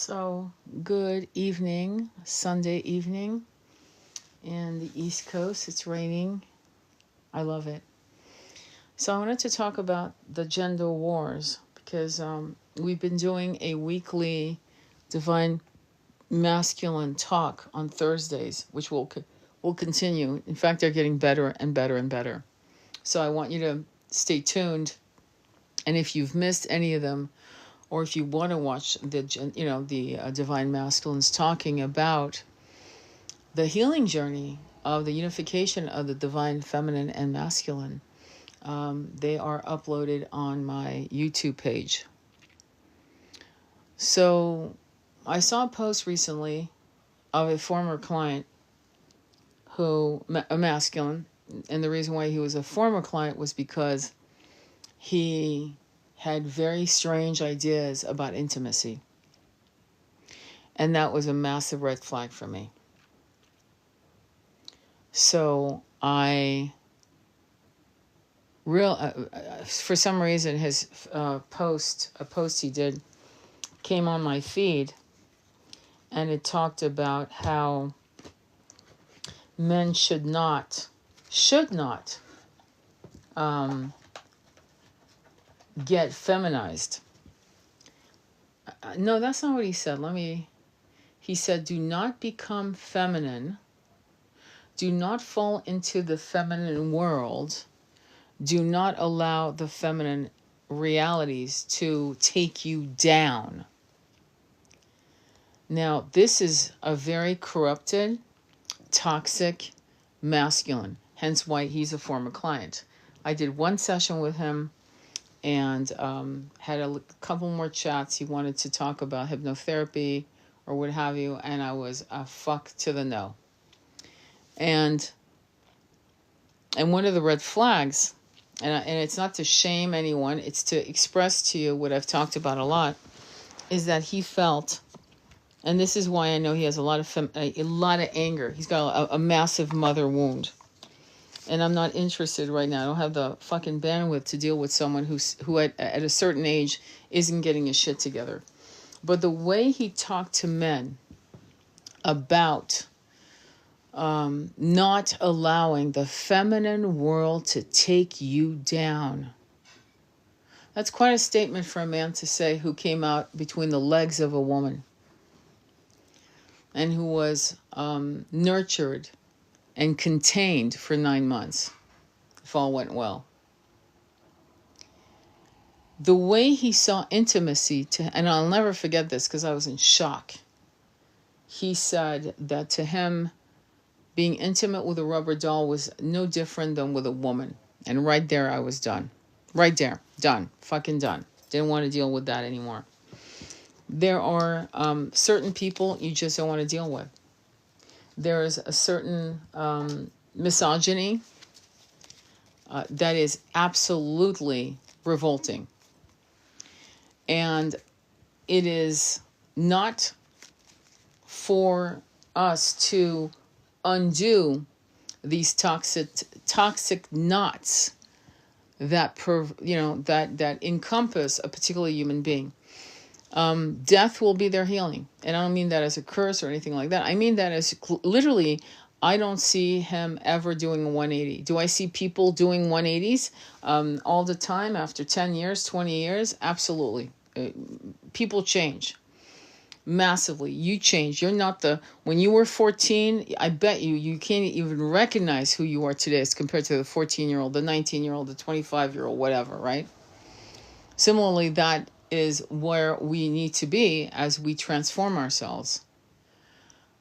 So, good evening, Sunday evening in the East Coast. It's raining. I love it. So, I wanted to talk about the gender wars because we've been doing a weekly divine masculine talk on Thursdays, which will continue. In fact, they're getting better and better and better. So, I want you to stay tuned. And if you've missed any of them, or if you want to watch the divine masculines talking about the healing journey of the unification of the divine feminine and masculine, they are uploaded on my YouTube page. So I saw a post recently of a former client a masculine, and the reason why he was a former client was because he had very strange ideas about intimacy. And that was a massive red flag for me. So for some reason, his a post he did, came on my feed, and it talked about how men should not get feminized. No, that's not what he said. He said, do not become feminine. Do not fall into the feminine world. Do not allow the feminine realities to take you down. Now, this is a very corrupted, toxic masculine, hence why he's a former client. I did one session with him and had a couple more chats. He wanted to talk about hypnotherapy or what have you, and I was a fuck to the no. And one of the red flags, and it's not to shame anyone, it's to express to you what I've talked about a lot, is that he felt, and this is why I know he has a lot of anger. He's got a massive mother wound. And I'm not interested right now. I don't have the fucking bandwidth to deal with someone who at a certain age isn't getting his shit together. But the way he talked to men about not allowing the feminine world to take you down. That's quite a statement for a man to say who came out between the legs of a woman and who was nurtured and contained for 9 months, if all went well. The way he saw intimacy, and I'll never forget this because I was in shock. He said that to him, being intimate with a rubber doll was no different than with a woman. And right there, I was done. Right there, done. Fucking done. Didn't want to deal with that anymore. There are certain people you just don't want to deal with. There is a certain misogyny that is absolutely revolting. And it is not for us to undo these toxic knots that that encompass a particular human being. Death will be their healing. And I don't mean that as a curse or anything like that. I mean that as literally, I don't see him ever doing a 180. Do I see people doing 180s all the time after 10 years, 20 years? Absolutely. People change massively. You change. You're not when you were 14, I bet you can't even recognize who you are today as compared to the 14-year-old, the 19-year-old, the 25-year-old, whatever, right? Similarly, that is where we need to be as we transform ourselves.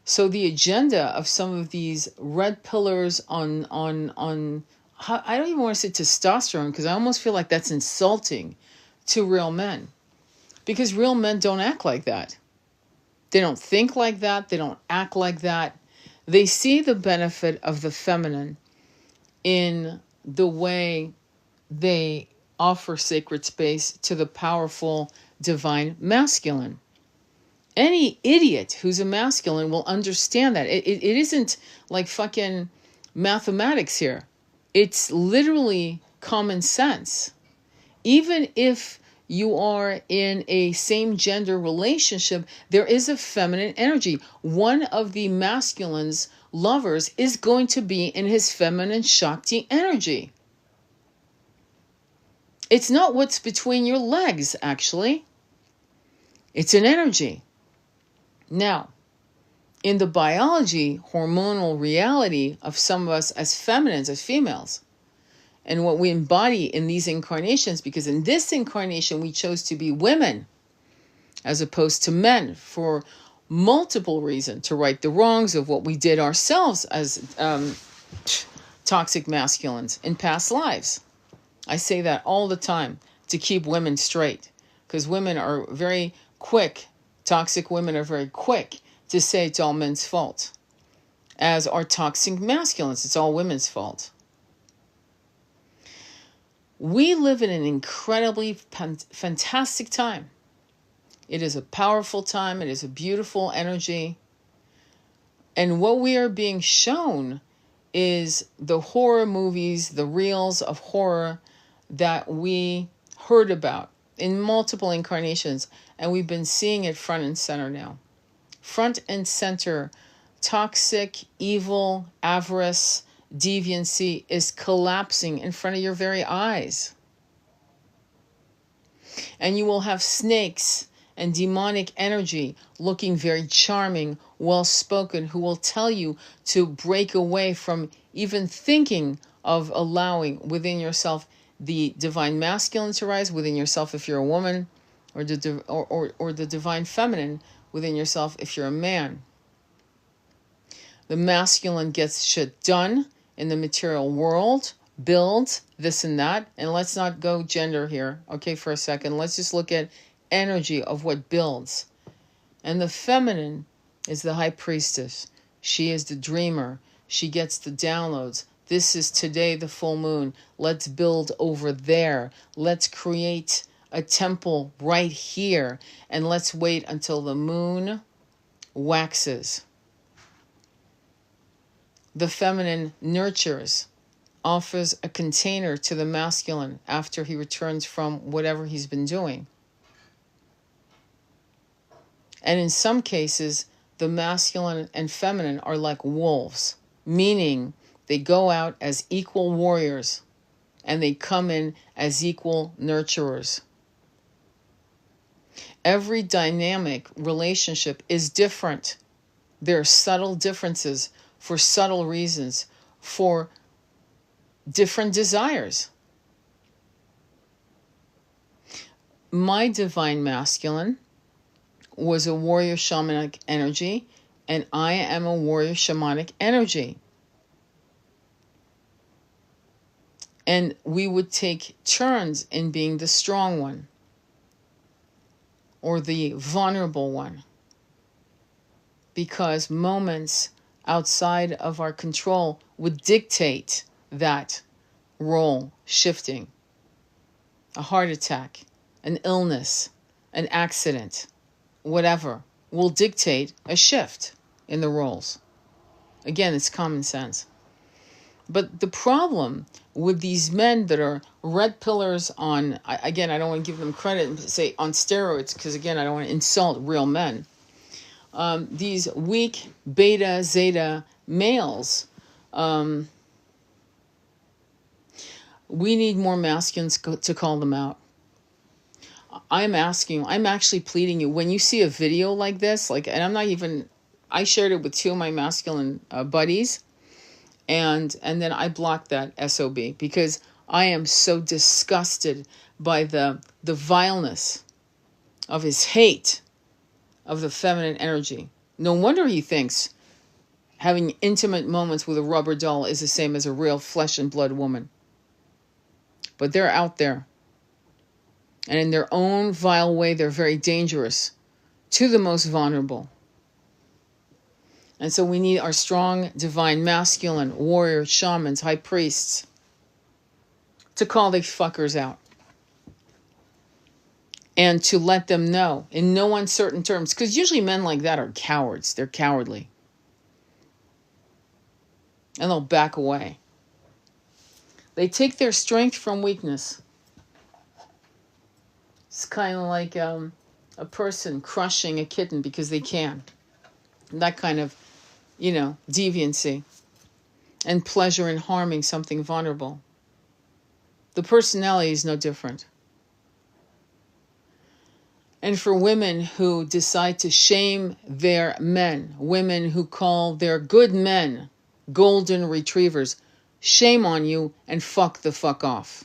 So the agenda of some of these red pillars on I don't even want to say testosterone, because I almost feel like that's insulting to real men, because real men don't act like that. They don't think like that. They don't act like that. They see the benefit of the feminine in the way they offer sacred space to the powerful divine masculine. Any idiot who's a masculine will understand that. It isn't like fucking mathematics here. It's literally common sense. Even if you are in a same gender relationship, there is a feminine energy. One of the masculine's lovers is going to be in his feminine Shakti energy. It's not what's between your legs, actually. It's an energy. Now, in the biology, hormonal reality of some of us as feminines, as females, and what we embody in these incarnations, because in this incarnation we chose to be women as opposed to men for multiple reasons, to right the wrongs of what we did ourselves as toxic masculines in past lives. I say that all the time to keep women straight, because women are very quick, toxic women are very quick to say it's all men's fault, as are toxic masculines, it's all women's fault. We live in an incredibly fantastic time. It is a powerful time. It is a beautiful energy. And what we are being shown is the horror movies, the reels of horror that we heard about in multiple incarnations. And we've been seeing it front and center now. Front and center, toxic, evil, avarice, deviancy is collapsing in front of your very eyes. And you will have snakes and demonic energy looking very charming, well-spoken, who will tell you to break away from even thinking of allowing within yourself the divine masculine to rise within yourself if you're a woman, or the divine feminine within yourself if you're a man. The masculine gets shit done in the material world, build this and that, and let's not go gender here, okay, for a second. Let's just look at energy of what builds. And the feminine is the high priestess. She is the dreamer. She gets the downloads. This is today the full moon. Let's build over there. Let's create a temple right here, and let's wait until the moon waxes. The feminine nurtures, offers a container to the masculine after he returns from whatever he's been doing. And in some cases, the masculine and feminine are like wolves, meaning they go out as equal warriors and they come in as equal nurturers. Every dynamic relationship is different. There are subtle differences for subtle reasons, for different desires. My divine masculine was a warrior shamanic energy, and I am a warrior shamanic energy. And we would take turns in being the strong one or the vulnerable one, because moments outside of our control would dictate that role shifting. A heart attack, an illness, an accident, whatever, will dictate a shift in the roles. Again, it's common sense. But the problem with these men that are red pillars on, again, I don't want to give them credit and say on steroids, because again, I don't want to insult real men. These weak beta, zeta males, we need more masculines to call them out. I'm actually pleading you, when you see a video like this, and I shared it with two of my masculine buddies, and then I blocked that SOB because I am so disgusted by the vileness of his hate of the feminine energy. No wonder he thinks having intimate moments with a rubber doll is the same as a real flesh and blood woman. But they're out there. And in their own vile way, they're very dangerous to the most vulnerable. And so we need our strong, divine, masculine, warrior, shamans, high priests to call these fuckers out. And to let them know in no uncertain terms. Because usually men like that are cowards. They're cowardly. And they'll back away. They take their strength from weakness. It's kind of like a person crushing a kitten because they can. That kind of, deviancy and pleasure in harming something vulnerable. The personality is no different. And for women who decide to shame their men, women who call their good men golden retrievers, shame on you and fuck the fuck off.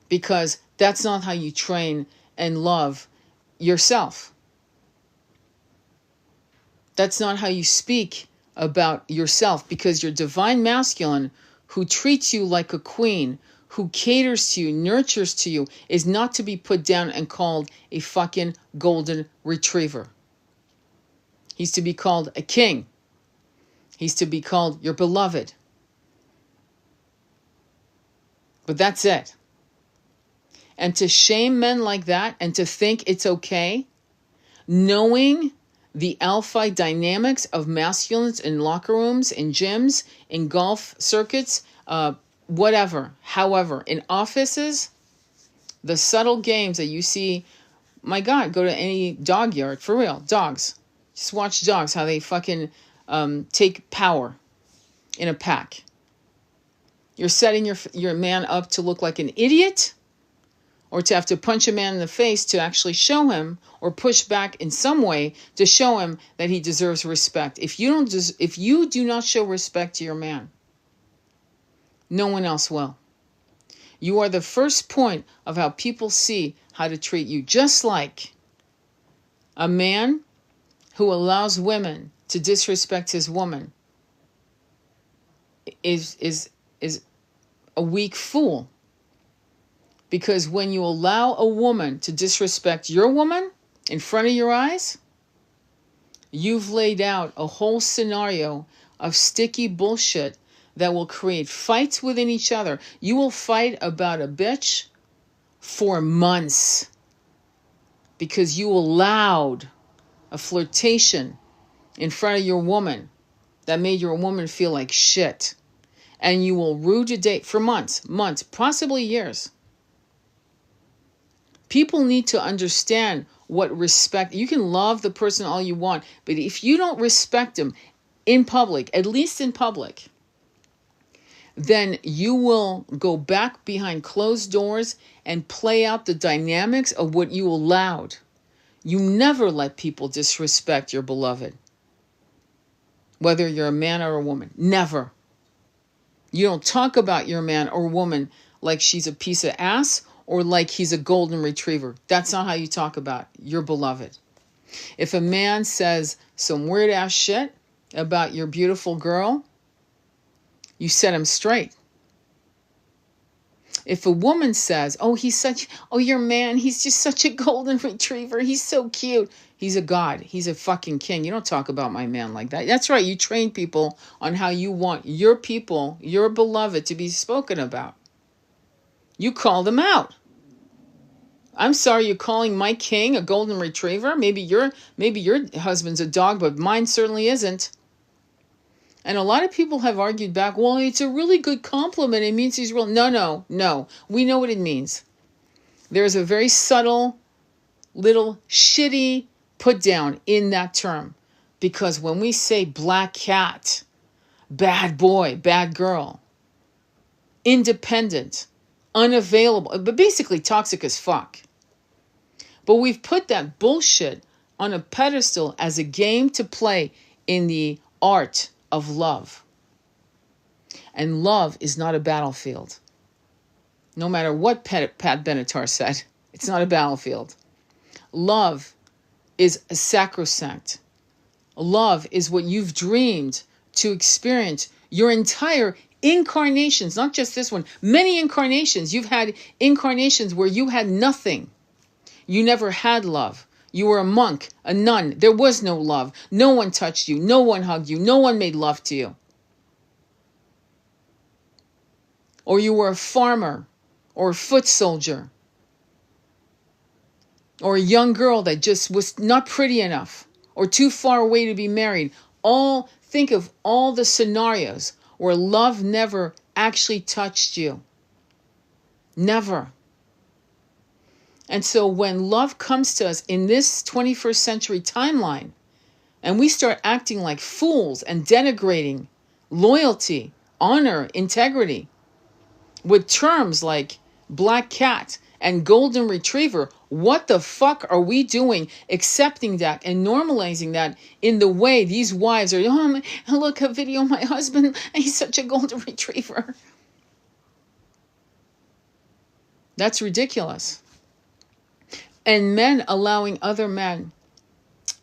Because that's not how you train and love yourself. That's not how you speak about yourself, because your divine masculine, who treats you like a queen, who caters to you, nurtures to you, is not to be put down and called a fucking golden retriever. He's to be called a king. He's to be called your beloved. But that's it. And to shame men like that and to think it's okay, knowing the alpha dynamics of masculines in locker rooms, in gyms, in golf circuits, whatever, however, in offices, the subtle games that you see, my God, go to any dog yard, for real, dogs. Just watch dogs, how they fucking take power in a pack. You're setting your man up to look like an idiot, or to have to punch a man in the face to actually show him, or push back in some way to show him that he deserves respect. If you do not show respect to your man, no one else will. You are the first point of how people see how to treat you. Just like a man who allows women to disrespect his woman is a weak fool. Because when you allow a woman to disrespect your woman in front of your eyes, you've laid out a whole scenario of sticky bullshit that will create fights within each other. You will fight about a bitch for months because you allowed a flirtation in front of your woman that made your woman feel like shit. And you will rue to date for months, possibly years. People need to understand what respect. You can love the person all you want, but if you don't respect them in public, at least in public, then you will go back behind closed doors and play out the dynamics of what you allowed. You never let people disrespect your beloved, whether you're a man or a woman. Never. You don't talk about your man or woman like she's a piece of ass or like he's a golden retriever. That's not how you talk about your beloved. If a man says some weird ass shit about your beautiful girl, you set him straight. If a woman says, your man, he's just such a golden retriever, he's so cute, he's a god, he's a fucking king. You don't talk about my man like that. That's right, you train people on how you want your people, your beloved, to be spoken about. You call them out. I'm sorry, you're calling my king a golden retriever? Maybe your husband's a dog, but mine certainly isn't. And a lot of people have argued back, well, it's a really good compliment. It means he's real. No. We know what it means. There's a very subtle, little shitty put down in that term. Because when we say black cat, bad boy, bad girl, independent, unavailable, but basically toxic as fuck. But we've put that bullshit on a pedestal as a game to play in the art of love. And love is not a battlefield. No matter what Pat Benatar said, it's not a battlefield. Love is a sacrosanct. Love is what you've dreamed to experience your entire incarnations, not just this one, many incarnations. You've had incarnations where you had nothing. You never had love. You were a monk, a nun. There was no love. No one touched you. No one hugged you. No one made love to you. Or you were a farmer or a foot soldier or a young girl that just was not pretty enough or too far away to be married. Think of all the scenarios where love never actually touched you. Never. And so when love comes to us in this 21st century timeline, and we start acting like fools and denigrating loyalty, honor, integrity, with terms like black cat and golden retriever, what the fuck are we doing accepting that and normalizing that in the way these wives are, oh, look, a video of my husband, he's such a golden retriever. That's ridiculous. And men allowing other men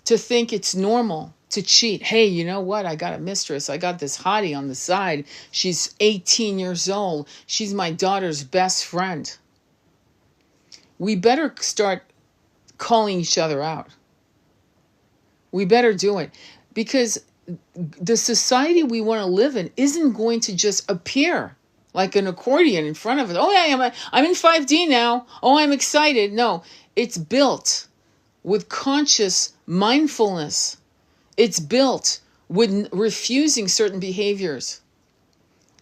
to think it's normal to cheat. Hey, you know what? I got a mistress. I got this hottie on the side. She's 18 years old. She's my daughter's best friend. We better start calling each other out. We better do it. Because the society we want to live in isn't going to just appear like an accordion in front of us. Oh, yeah, I'm in 5D now. Oh, I'm excited. No, it's built with conscious mindfulness. It's built with refusing certain behaviors.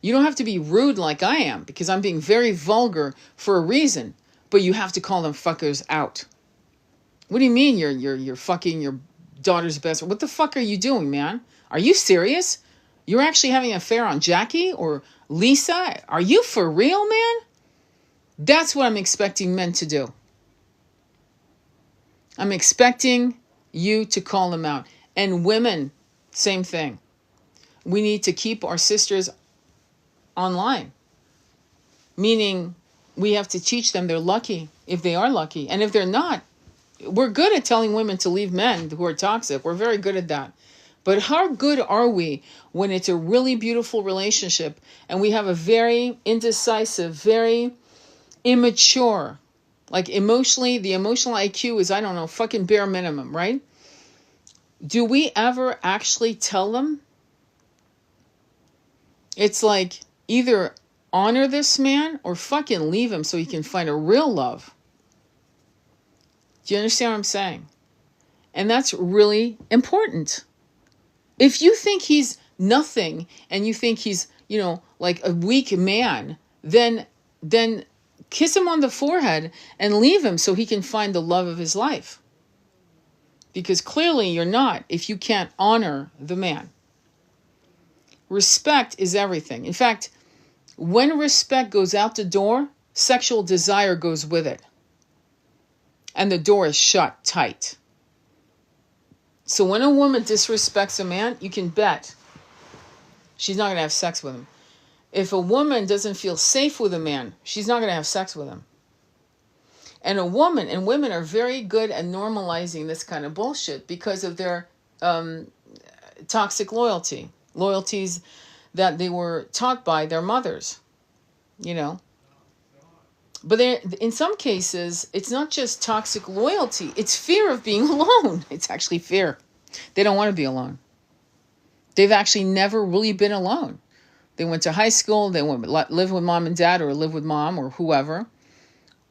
You don't have to be rude like I am, because I'm being very vulgar for a reason, but you have to call them fuckers out. What do you mean you're fucking your daughter's best friend? What the fuck are you doing, man? Are you serious? You're actually having an affair on Jackie or Lisa? Are you for real, man? That's what I'm expecting men to do. I'm expecting you to call them out. And women, same thing. We need to keep our sisters online. Meaning we have to teach them they're lucky if they are lucky. And if they're not, we're good at telling women to leave men who are toxic. We're very good at that. But how good are we when it's a really beautiful relationship and we have a very indecisive, very immature, like emotionally, the emotional IQ is, I don't know, fucking bare minimum, right? Do we ever actually tell them? It's like either honor this man or fucking leave him so he can find a real love. Do you understand what I'm saying? And that's really important. If you think he's nothing and you think he's, like a weak man, then kiss him on the forehead and leave him so he can find the love of his life. Because clearly you're not if you can't honor the man. Respect is everything. In fact, when respect goes out the door, sexual desire goes with it. And the door is shut tight. So when a woman disrespects a man, you can bet she's not going to have sex with him. If a woman doesn't feel safe with a man, she's not going to have sex with him. And women are very good at normalizing this kind of bullshit because of their toxic loyalties that they were taught by their mothers, But in some cases, it's not just toxic loyalty. It's fear of being alone. It's actually fear. They don't want to be alone. They've actually never really been alone. They went to high school. They lived with mom and dad or lived with mom or whoever.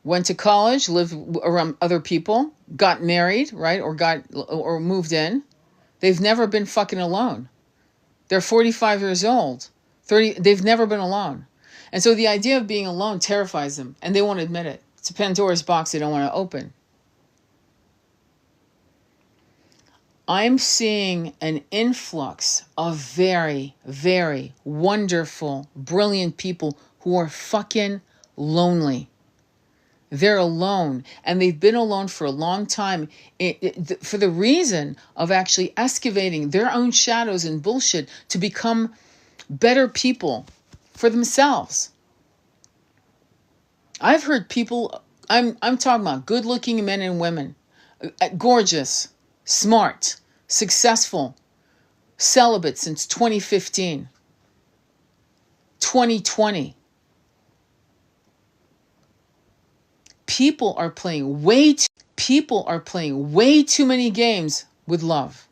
Went to college, lived around other people, got married, right? Or moved in. They've never been fucking alone. They're 45 years old. 30. They've never been alone. And so the idea of being alone terrifies them, and they won't admit it. It's a Pandora's box they don't want to open. I'm seeing an influx of very, very wonderful, brilliant people who are fucking lonely. They're alone, and they've been alone for a long time for the reason of actually excavating their own shadows and bullshit to become better people for themselves. I've heard people, I'm talking about good-looking men and women, gorgeous, smart, successful, celibate since 2015, 2020. People are playing way too many games with love.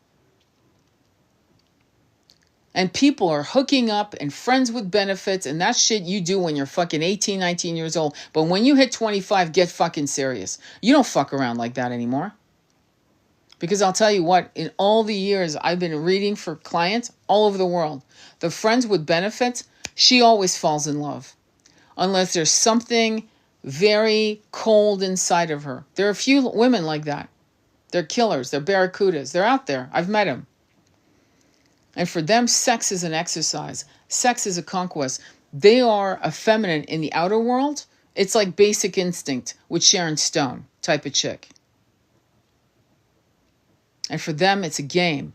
And people are hooking up and friends with benefits, and that's shit you do when you're fucking 18, 19 years old. But when you hit 25, get fucking serious. You don't fuck around like that anymore. Because I'll tell you what, in all the years I've been reading for clients all over the world, the friends with benefits, she always falls in love. Unless there's something very cold inside of her. There are a few women like that. They're killers. They're barracudas. They're out there. I've met them. And for them, sex is an exercise. Sex is a conquest. They are effeminate in the outer world. It's like Basic Instinct with Sharon Stone type of chick. And for them, it's a game.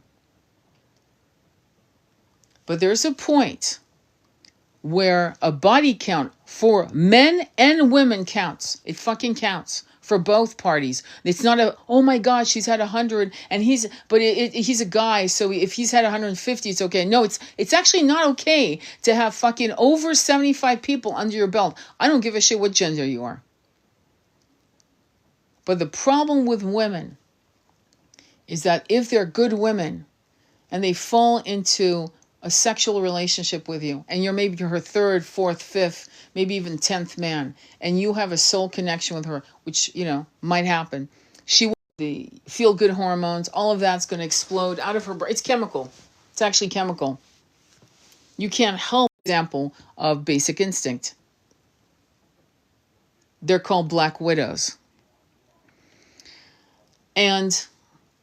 But there's a point where a body count for men and women counts. It fucking counts for both parties. It's not a, oh my God, she's had 100 and he's a guy, so if he's had 150, it's okay. No, it's actually not okay to have fucking over 75 people under your belt. I don't give a shit what gender you are. But the problem with women is that if they're good women and they fall into a sexual relationship with you, and you're maybe her third, fourth, fifth, maybe even 10th man, and you have a soul connection with her, which, might happen. She will, the feel-good hormones, all of that's going to explode out of her brain. It's chemical. It's actually chemical. You can't help example of Basic Instinct. They're called Black Widows. And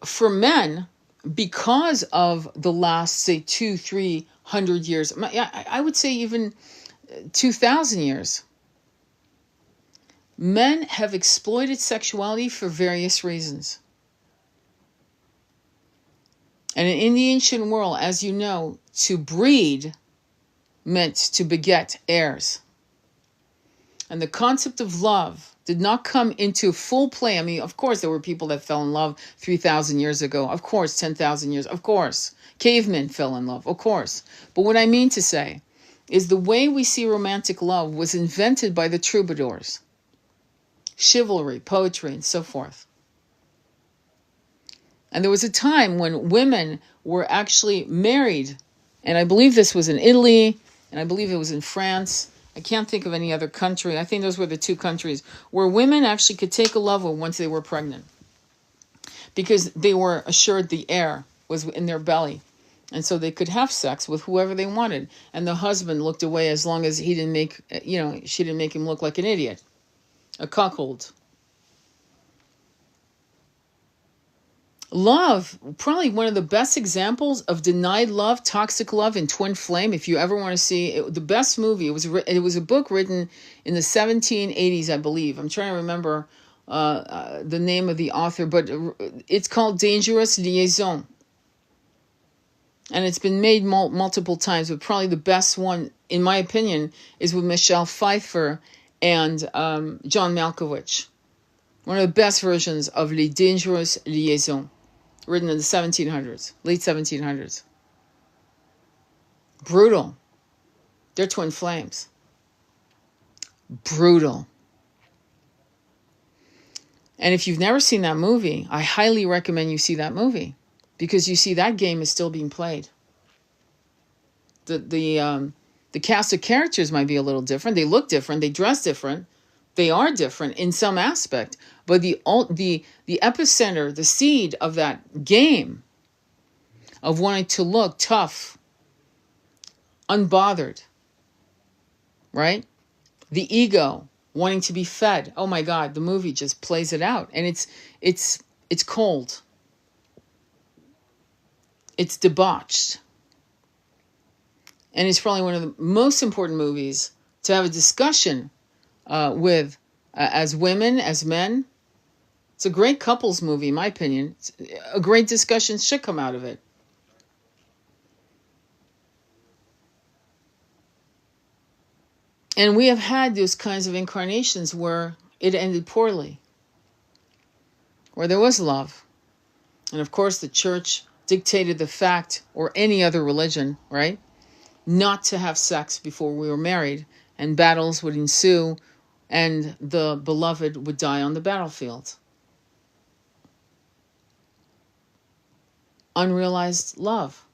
for men, because of the last, say, 200-300 years, I would say even 2,000 years, men have exploited sexuality for various reasons. And in the ancient world, as you know, to breed meant to beget heirs. And the concept of love did not come into full play. I mean, of course, there were people that fell in love 3,000 years ago. Of course, 10,000 years. Of course. Cavemen fell in love. Of course. But what I mean to say is the way we see romantic love was invented by the troubadours. Chivalry, poetry, and so forth. And there was a time when women were actually married. And I believe this was in Italy, and I believe it was in France. I can't think of any other country. I think those were the two countries where women actually could take a lover once they were pregnant, because they were assured the heir was in their belly. And so they could have sex with whoever they wanted. And the husband looked away as long as he didn't make, she didn't make him look like an idiot, a cuckold. Love, probably one of the best examples of denied love, toxic love in twin flame. If you ever want to see it, the best movie, it was a book written in the 1780s, I believe. I'm trying to remember the name of the author, but it's called Dangerous Liaison. And it's been made multiple times, but probably the best one, in my opinion, is with Michelle Pfeiffer and John Malkovich. One of the best versions of Les Dangerous Liaisons, written in the 1700s, late 1700s. Brutal. They're twin flames. Brutal. And if you've never seen that movie, I highly recommend you see that movie, because you see that game is still being played. The cast of characters might be a little different. They look different. They dress different. They are different in some aspect. But the epicenter, the seed of that game of wanting to look tough, unbothered, right? The ego wanting to be fed. Oh my God, the movie just plays it out. And it's cold. It's debauched. And it's probably one of the most important movies to have a discussion with as women, as men. It's a great couples movie, in my opinion. A great discussion should come out of it. And we have had those kinds of incarnations where it ended poorly, where there was love. And of course, the church dictated the fact, or any other religion, right, not to have sex before we were married, and battles would ensue, and the beloved would die on the battlefield. Unrealized love.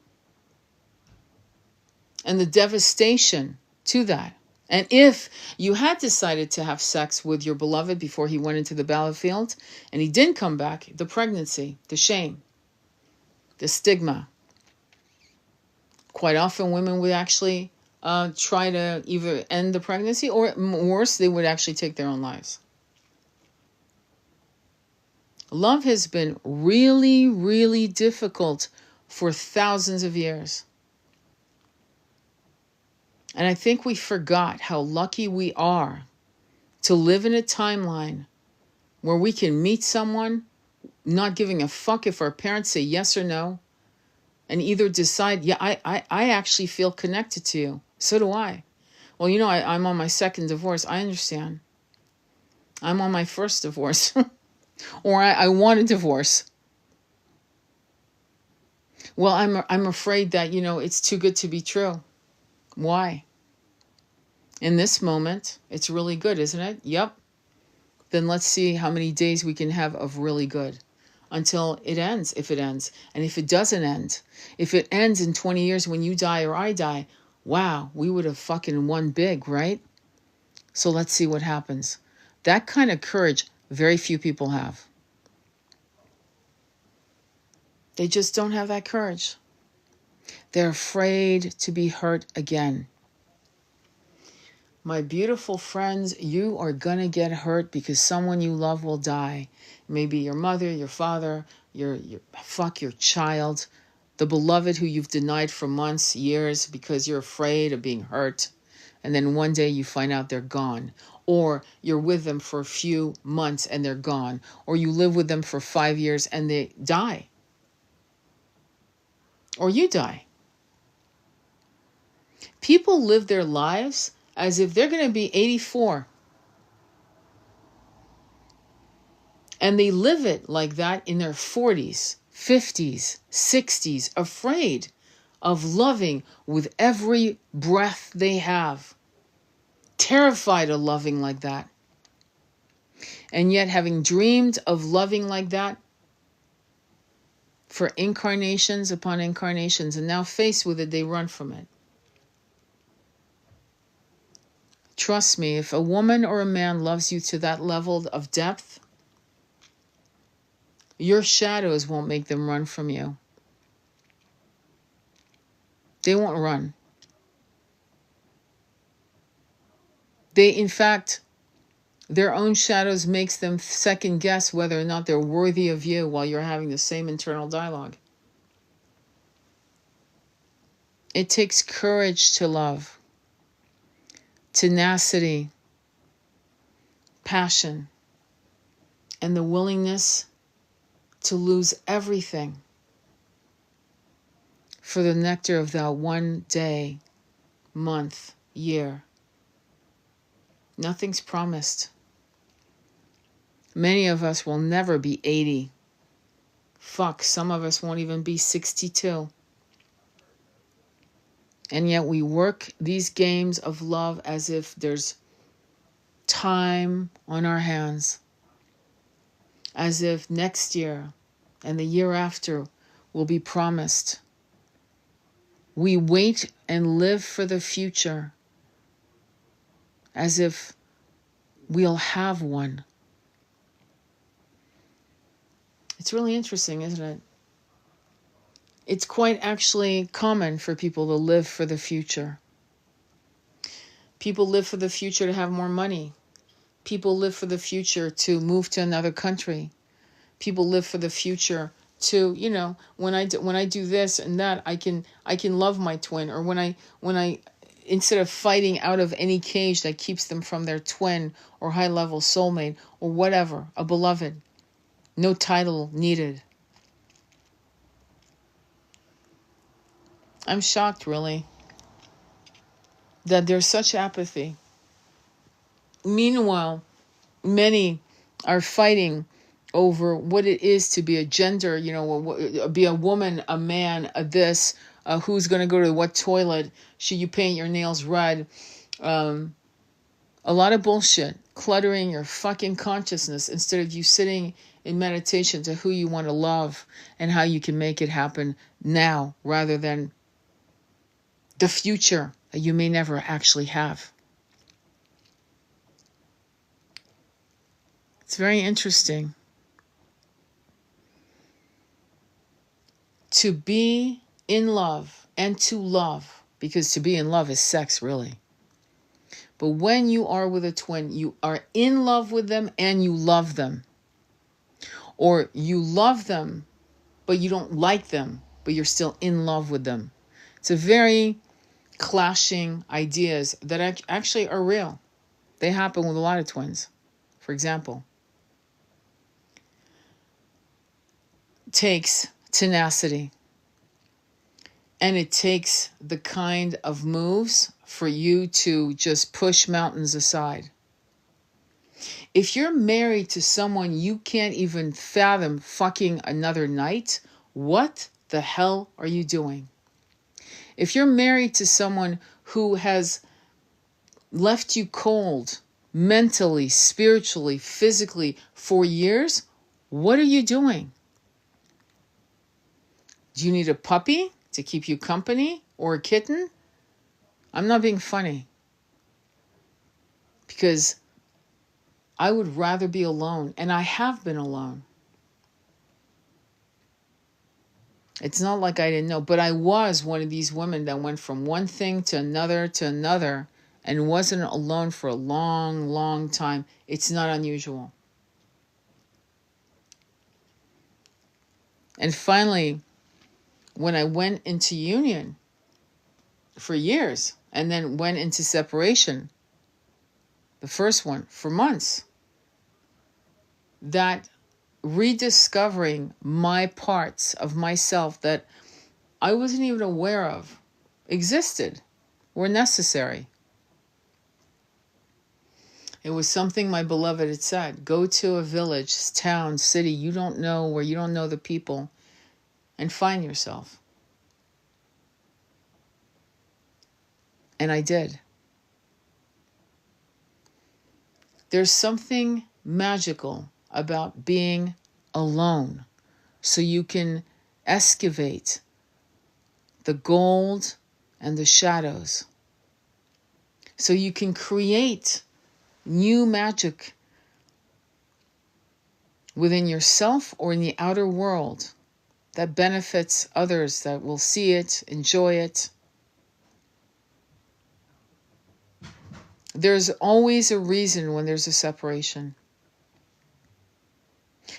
And the devastation to that. And if you had decided to have sex with your beloved before he went into the battlefield, and he didn't come back, the pregnancy, the shame, the stigma. Quite often women would actually try to either end the pregnancy, or worse, they would actually take their own lives. Love has been really, really difficult for thousands of years. And I think we forgot how lucky we are to live in a timeline where we can meet someone, not giving a fuck if our parents say yes or no, and either decide, yeah, I actually feel connected to you. So do I. Well, I'm on my second divorce. I understand. I'm on my first divorce. Or I want a divorce. Well, I'm afraid that, it's too good to be true. Why? In this moment, it's really good, isn't it? Yep. Then let's see how many days we can have of really good until it ends, if it ends. And if it doesn't end, if it ends in 20 years when you die or I die, wow, we would have fucking won big, right? So let's see what happens. That kind of courage, very few people have. They just don't have that courage. They're afraid to be hurt again. My beautiful friends, you are going to get hurt because someone you love will die. Maybe your mother, your father, your child, the beloved who you've denied for months, years, because you're afraid of being hurt. And then one day you find out they're gone. Or you're with them for a few months and they're gone. Or you live with them for 5 years and they die. Or you die. People live their lives as if they're going to be 84. And they live it like that in their 40s, 50s, 60s, afraid of loving with every breath they have. Terrified of loving like that. And yet, having dreamed of loving like that for incarnations upon incarnations, and now faced with it, they run from it. Trust me, if a woman or a man loves you to that level of depth, your shadows won't make them run from you. They won't run. They, in fact, their own shadows makes them second guess whether or not they're worthy of you while you're having the same internal dialogue. It takes courage to love, tenacity, passion, and the willingness to lose everything for the nectar of that one day, month, year. Nothing's promised. Many of us will never be 80. Fuck, some of us won't even be 62. And yet we work these games of love as if there's time on our hands. As if next year and the year after will be promised. We wait and live for the future as if we'll have one. It's really interesting, isn't it? It's quite actually common for people to live for the future. People live for the future to have more money. People live for the future to move to another country. People live for the future to, when I do this and that, I can love my twin. Or when I instead of fighting out of any cage that keeps them from their twin or high level soulmate or whatever, a beloved, no title needed. I'm shocked, really, that there's such apathy. Meanwhile, many are fighting over what it is to be a gender, be a woman, a man, a this, who's going to go to what toilet, should you paint your nails red. A lot of bullshit, cluttering your fucking consciousness instead of you sitting in meditation to who you want to love and how you can make it happen now rather than the future that you may never actually have. It's very interesting. To be in love and to love, because to be in love is sex, really. But when you are with a twin, you are in love with them and you love them. Or you love them, but you don't like them, but you're still in love with them. It's a very clashing ideas that actually are real. They happen with a lot of twins. For example, it takes tenacity. And it takes the kind of moves for you to just push mountains aside. If you're married to someone you can't even fathom fucking another night, what the hell are you doing? If you're married to someone who has left you cold, mentally, spiritually, physically, for years, what are you doing? Do you need a puppy to keep you company or a kitten? I'm not being funny. Because I would rather be alone, and I have been alone. It's not like I didn't know, but I was one of these women that went from one thing to another, and wasn't alone for a long, long time. It's not unusual. And finally, when I went into union for years, and then went into separation, the first one for months, that rediscovering my parts of myself that I wasn't even aware of existed, were necessary. It was something my beloved had said. Go to a village, town, city you don't know, where you don't know the people, and find yourself. And I did. There's something magical about being alone, so you can excavate the gold and the shadows, so you can create new magic within yourself or in the outer world that benefits others that will see it, enjoy it. There's always a reason when there's a separation.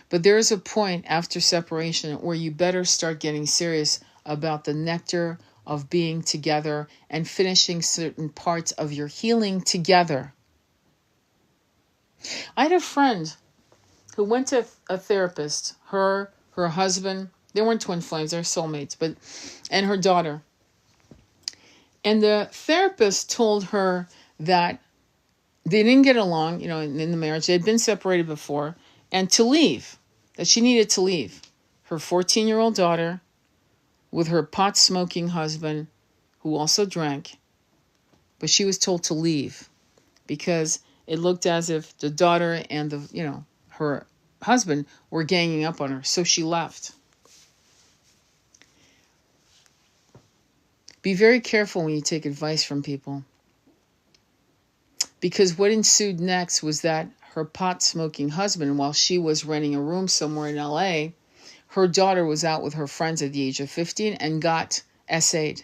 But there is a point after separation where you better start getting serious about the nectar of being together and finishing certain parts of your healing together. I had a friend who went to a therapist, her husband, they weren't twin flames, they're soulmates, and her daughter. And the therapist told her that they didn't get along, in the marriage. They had been separated before, and to leave, that she needed to leave. Her 14-year-old daughter with her pot-smoking husband, who also drank, but she was told to leave because it looked as if the daughter and her husband were ganging up on her, so she left. Be very careful when you take advice from people. Because what ensued next was that her pot-smoking husband, while she was renting a room somewhere in LA, her daughter was out with her friends at the age of 15 and got SA'd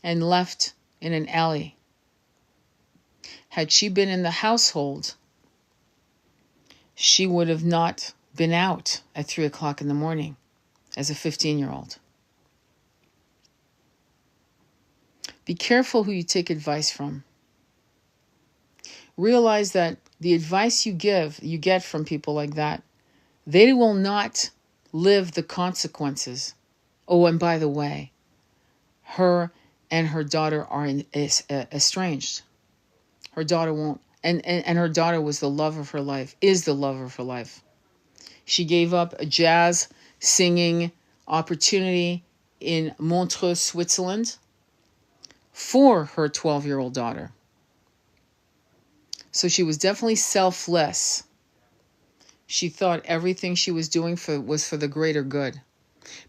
and left in an alley. Had she been in the household, she would have not been out at 3 o'clock in the morning as a 15-year-old. Be careful who you take advice from. Realize that the advice you get from people like that, they will not live the consequences. Oh, and by the way, her and her daughter are estranged. Her daughter won't, and her daughter was the love of her life, is the love of her life. She gave up a jazz singing opportunity in Montreux, Switzerland, for her 12-year-old daughter. So she was definitely selfless. She thought everything she was doing was for the greater good.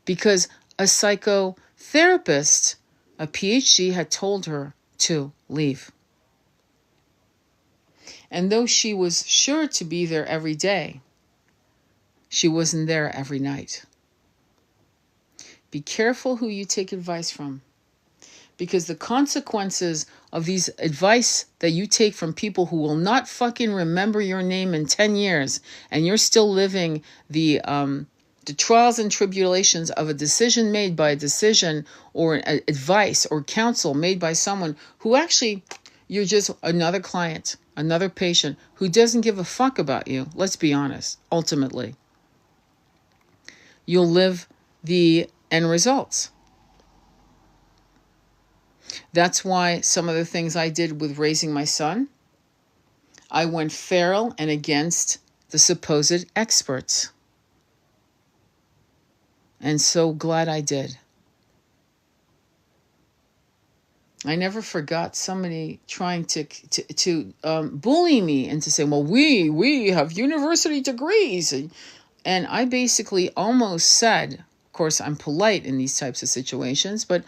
Because a psychotherapist, a PhD, had told her to leave. And though she was sure to be there every day, she wasn't there every night. Be careful who you take advice from. Because the consequences of these advice that you take from people who will not fucking remember your name in 10 years, and you're still living the trials and tribulations of a decision made by a decision or an advice or counsel made by someone who actually, you're just another client, another patient who doesn't give a fuck about you. Let's be honest. Ultimately, you'll live the end results. That's why some of the things I did with raising my son, I went feral and against the supposed experts. And so glad I did. I never forgot somebody trying to bully me and to say, well, we have university degrees. And I basically almost said, of course, I'm polite in these types of situations, but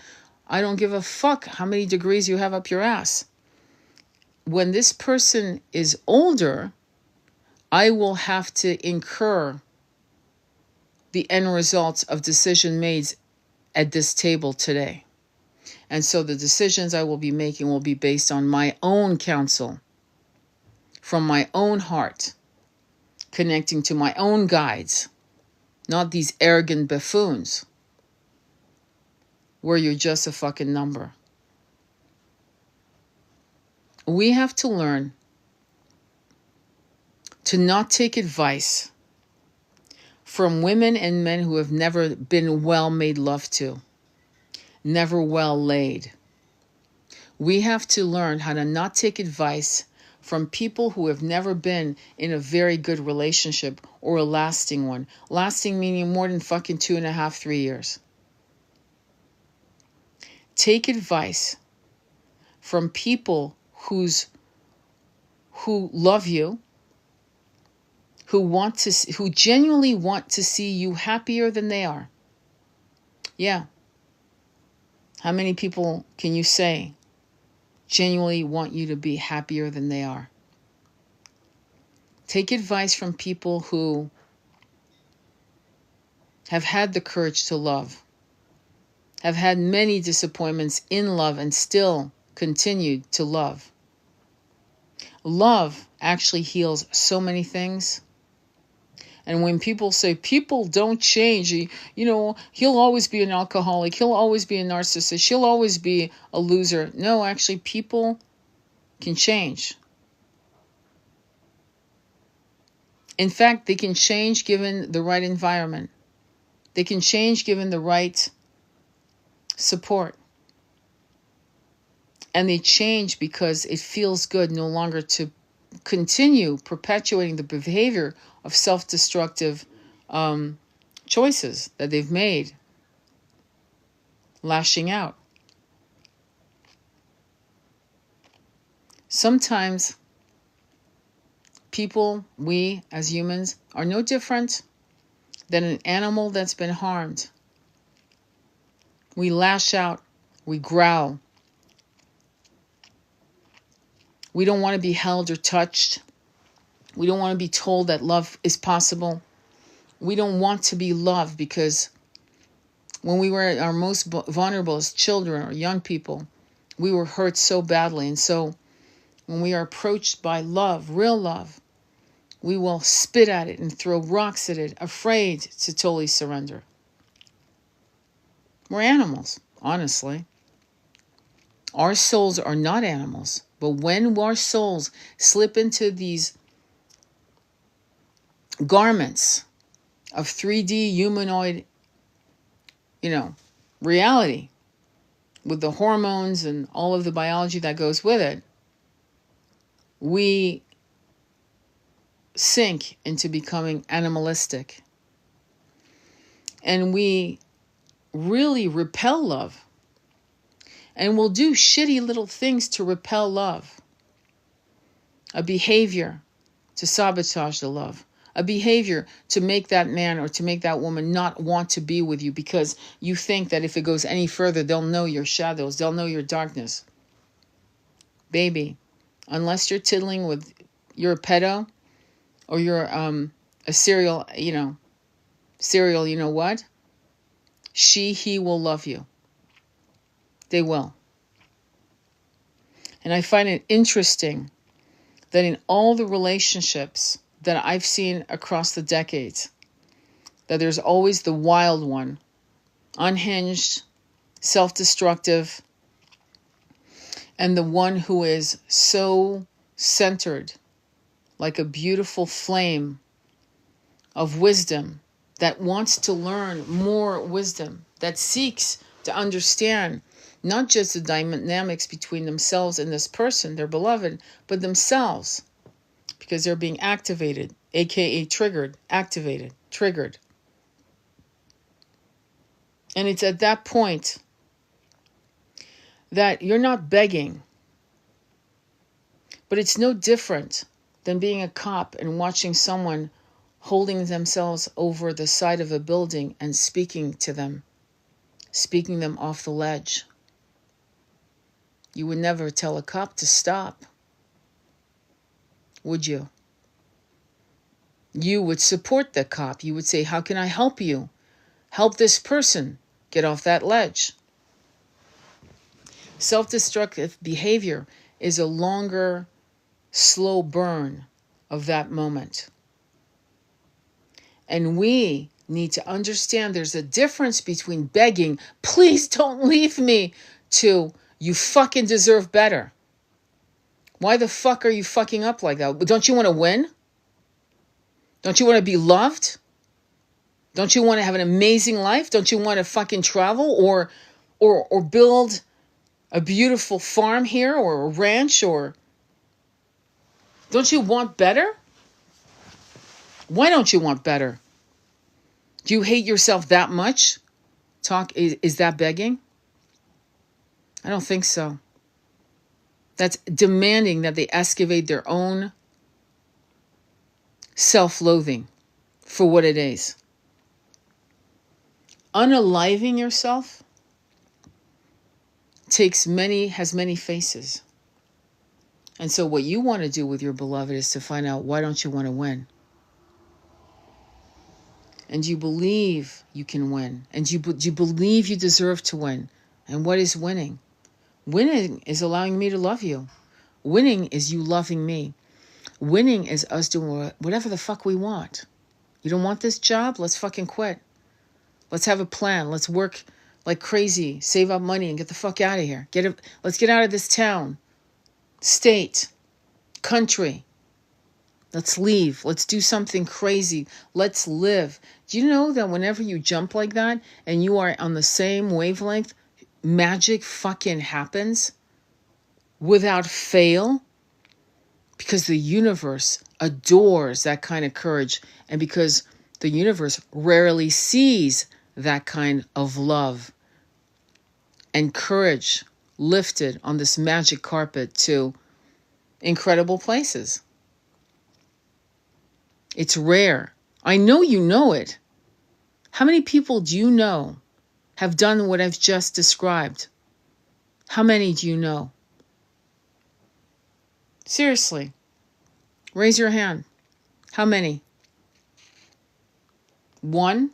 I don't give a fuck how many degrees you have up your ass. When this person is older, I will have to incur the end results of decision made at this table today. And so the decisions I will be making will be based on my own counsel, from my own heart, connecting to my own guides, not these arrogant buffoons, where you're just a fucking number. We have to learn to not take advice from women and men who have never been well made love to, never well laid. We have to learn how to not take advice from people who have never been in a very good relationship or a lasting one. Lasting meaning more than fucking 2.5, 3 years. Take advice from people who love you, who genuinely want to see you happier than they are. Yeah. How many people can you say genuinely want you to be happier than they are? Take advice from people who have had the courage to love, have had many disappointments in love and still continued to love. Love actually heals so many things. And when people say people don't change, he'll always be an alcoholic, he'll always be a narcissist, she'll always be a loser. No, actually, people can change. In fact, they can change given the right environment. They can change given the right support. And they change because it feels good no longer to continue perpetuating the behavior of self-destructive choices that they've made, lashing out. Sometimes people, we as humans, are no different than an animal that's been harmed. We lash out, we growl. We don't want to be held or touched. We don't want to be told that love is possible. We don't want to be loved because when we were at our most vulnerable as children or young people, we were hurt so badly. And so when we are approached by love, real love, we will spit at it and throw rocks at it, afraid to totally surrender. We're animals, honestly. Our souls are not animals. But when our souls slip into these garments of 3D humanoid, reality, with the hormones and all of the biology that goes with it, we sink into becoming animalistic. And we really repel love. And we'll do shitty little things to repel love. A behavior to sabotage the love. A behavior to make that man or to make that woman not want to be with you because you think that if it goes any further, they'll know your shadows. They'll know your darkness. Baby, unless you're tiddling with, you're a pedo or you're a serial, what? he will love you. They will. And I find it interesting that in all the relationships that I've seen across the decades, that there's always the wild one, unhinged, self-destructive, and the one who is so centered, like a beautiful flame of wisdom, that wants to learn more wisdom, that seeks to understand not just the dynamics between themselves and this person, their beloved, but themselves, because they're being activated, aka triggered, activated, triggered. And it's at that point that you're not begging, but it's no different than being a cop and watching someone holding themselves over the side of a building and speaking to them, speaking them off the ledge. You would never tell a cop to stop, would you? You would support the cop. You would say, how can I help you? Help this person get off that ledge. Self-destructive behavior is a longer, slow burn of that moment. And we need to understand there's a difference between begging, please don't leave me, to you fucking deserve better. Why the fuck are you fucking up like that? Don't you want to win? Don't you want to be loved? Don't you want to have an amazing life? Don't you want to fucking travel or build a beautiful farm here or a ranch? Or don't you want better? Why don't you want better? Do you hate yourself that much? Is that begging? I don't think so. That's demanding that they excavate their own self-loathing for what it is. Unaliving yourself has many faces. And so what you want to do with your beloved is to find out, why don't you want to win? And you believe you can win. And you believe you deserve to win. And what is winning? Winning is allowing me to love you. Winning is you loving me. Winning is us doing whatever the fuck we want. You don't want this job? Let's fucking quit. Let's have a plan. Let's work like crazy, save up money and get the fuck out of here. Let's get out of this town, state, country. Let's leave. Let's do something crazy. Let's live. Do you know that whenever you jump like that and you are on the same wavelength, magic fucking happens without fail? Because the universe adores that kind of courage, and because the universe rarely sees that kind of love and courage lifted on this magic carpet to incredible places. It's rare. I know you know it. How many people do you know have done what I've just described? How many do you know? Seriously, raise your hand. How many? One?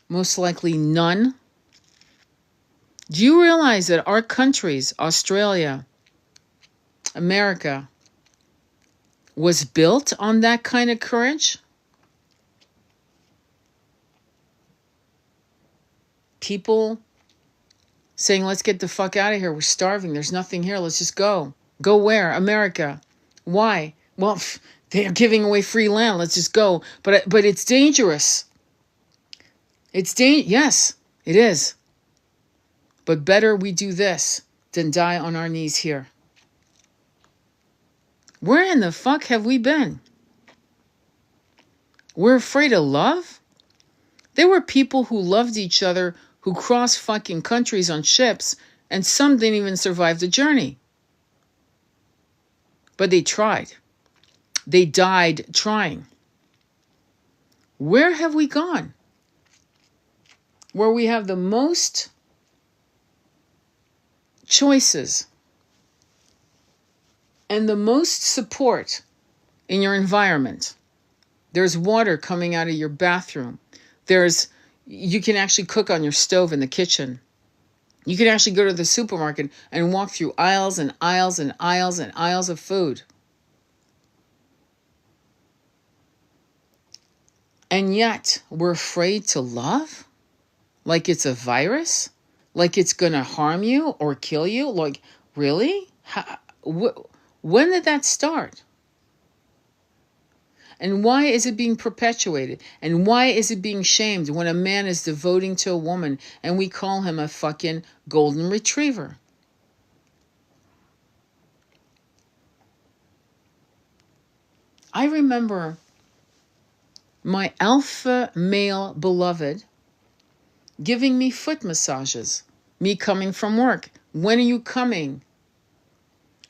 Most likely none. Do you realize that our countries, Australia, America, was built on that kind of courage? People saying, let's get the fuck out of here. We're starving. There's nothing here. Let's just go. Go where? America. Why? Well, they're giving away free land. Let's just go. But it's dangerous. Yes, it is. But better we do this than die on our knees here. Where in the fuck have we been? We're afraid of love? There were people who loved each other who crossed fucking countries on ships, and some didn't even survive the journey. But they tried. They died trying. Where have we gone? Where we have the most choices and the most support in your environment. There's water coming out of your bathroom. There's You can actually cook on your stove in the kitchen. You can actually go to the supermarket and walk through aisles and aisles and aisles and aisles of food. And yet, we're afraid to love? Like it's a virus? Like it's going to harm you or kill you? Like, really? When did that start? And why is it being perpetuated? And why is it being shamed when a man is devoting to a woman and we call him a fucking golden retriever? I remember my alpha male beloved giving me foot massages, me coming from work. When are you coming?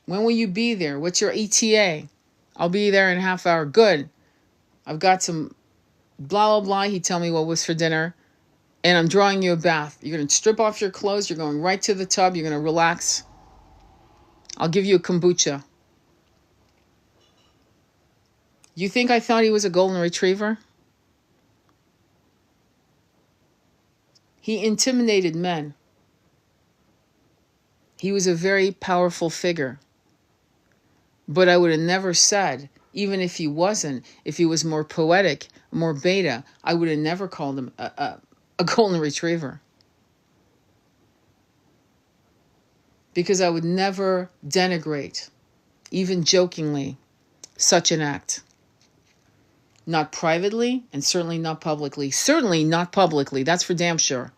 When will you be there? What's your ETA? I'll be there in a half hour. Good. I've got some blah, blah, blah. He'd tell me what was for dinner. And I'm drawing you a bath. You're going to strip off your clothes. You're going right to the tub. You're going to relax. I'll give you a kombucha. You think I thought he was a golden retriever? He intimidated men. He was a very powerful figure. But I would have never said, even if he wasn't, if he was more poetic, more beta, I would have never called him a golden retriever. Because I would never denigrate, even jokingly, such an act. Not privately, and certainly not publicly. Certainly not publicly, that's for damn sure.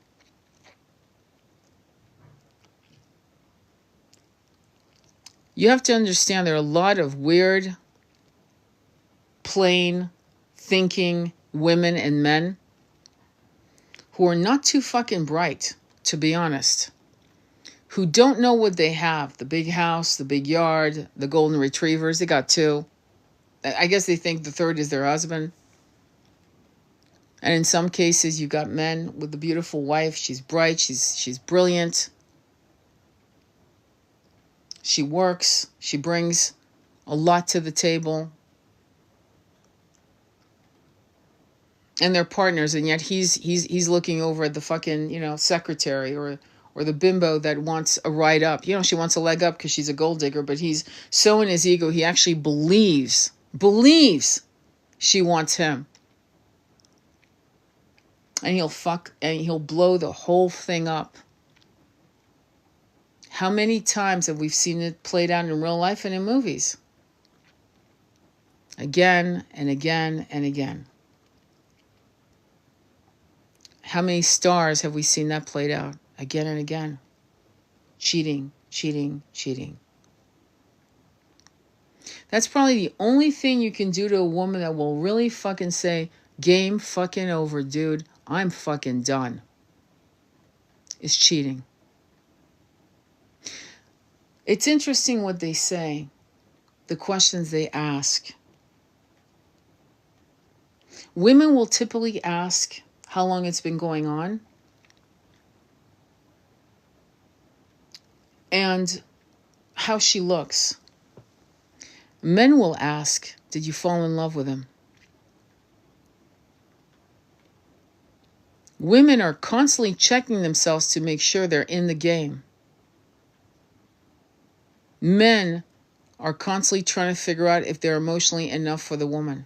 You have to understand there are a lot of weird, plain thinking women and men who are not too fucking bright, to be honest. Who don't know what they have. The big house, the big yard, the golden retrievers. They got two. I guess they think the third is their husband. And in some cases, you've got men with a beautiful wife. She's bright. She's brilliant. She works. She brings a lot to the table. And they're partners, and yet he's looking over at the fucking, secretary or the bimbo that wants a ride up. She wants a leg up because she's a gold digger, but he's so in his ego, he actually believes she wants him. And he'll blow the whole thing up. How many times have we seen it played out in real life and in movies? Again and again and again. How many stars have we seen that played out again and again? Cheating, cheating, cheating. That's probably the only thing you can do to a woman that will really fucking say, game fucking over, dude. I'm fucking done. Is cheating. It's interesting what they say, the questions they ask. Women will typically ask how long it's been going on, and how she looks. Men will ask, did you fall in love with him? Women are constantly checking themselves to make sure they're in the game. Men are constantly trying to figure out if they're emotionally enough for the woman.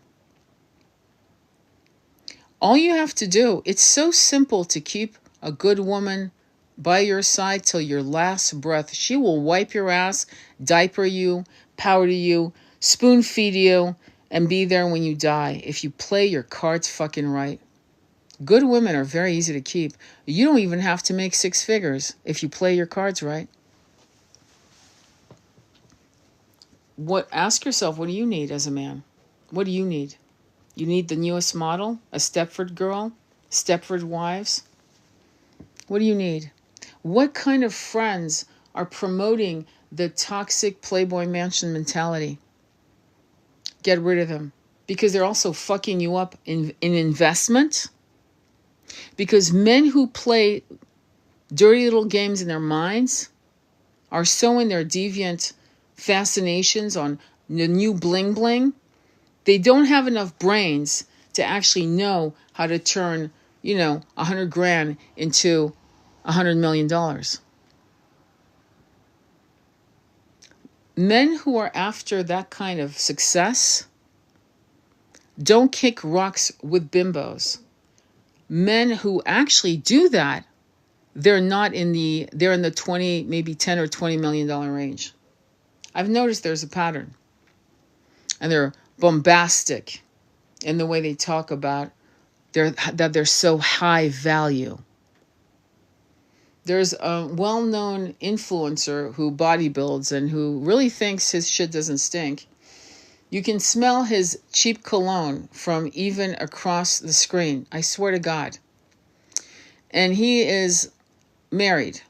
All you have to do, it's so simple to keep a good woman by your side till your last breath. She will wipe your ass, diaper you, powder you, spoon feed you, and be there when you die if you play your cards fucking right. Good women are very easy to keep. You don't even have to make six figures if you play your cards right. Ask yourself, what do you need as a man? What do you need? You need the newest model? A Stepford girl? Stepford wives? What do you need? What kind of friends are promoting the toxic Playboy Mansion mentality? Get rid of them. Because they're also fucking you up in investment. Because men who play dirty little games in their minds are so in their deviant fascinations on the new bling bling, they don't have enough brains to actually know how to turn $100,000 into $100 million. Men who are after that kind of success don't kick rocks with bimbos. Men who actually do that, they're in the 20, maybe 10 or $20 million range. I've noticed there's a pattern. And they're bombastic in the way they talk about that they're so high value. There's a well-known influencer who bodybuilds and who really thinks his shit doesn't stink. You can smell his cheap cologne from even across the screen. I swear to God. And he is married.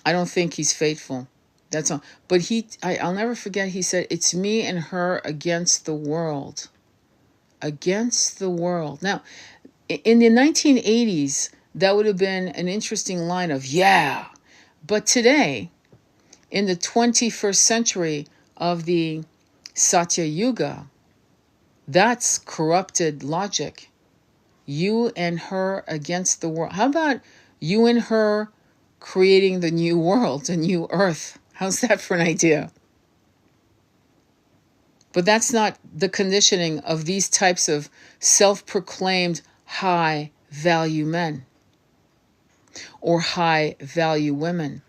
I don't think he's faithful. That's all. But I'll never forget, he said, it's me and her against the world. Against the world. Now, in the 1980s, that would have been an interesting line of, yeah. But today, in the 21st century of the Satya Yuga, that's corrupted logic. You and her against the world. How about you and her creating the new world, the new earth? How's that for an idea? But that's not the conditioning of these types of self-proclaimed high-value men or high-value women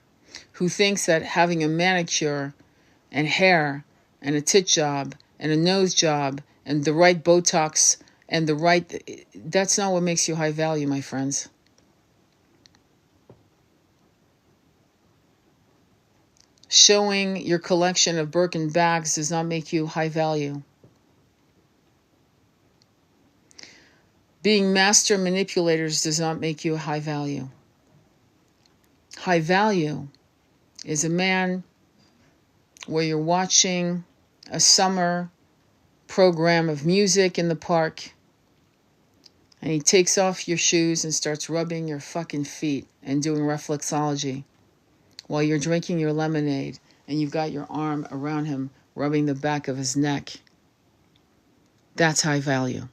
who thinks that having a manicure and hair and a tit job and a nose job and the right Botox and that's not what makes you high value, my friends. Showing your collection of Birkin bags does not make you high value. Being master manipulators does not make you high value. High value is a man where you're watching a summer program of music in the park and he takes off your shoes and starts rubbing your fucking feet and doing reflexology while you're drinking your lemonade and you've got your arm around him rubbing the back of his neck. That's high value.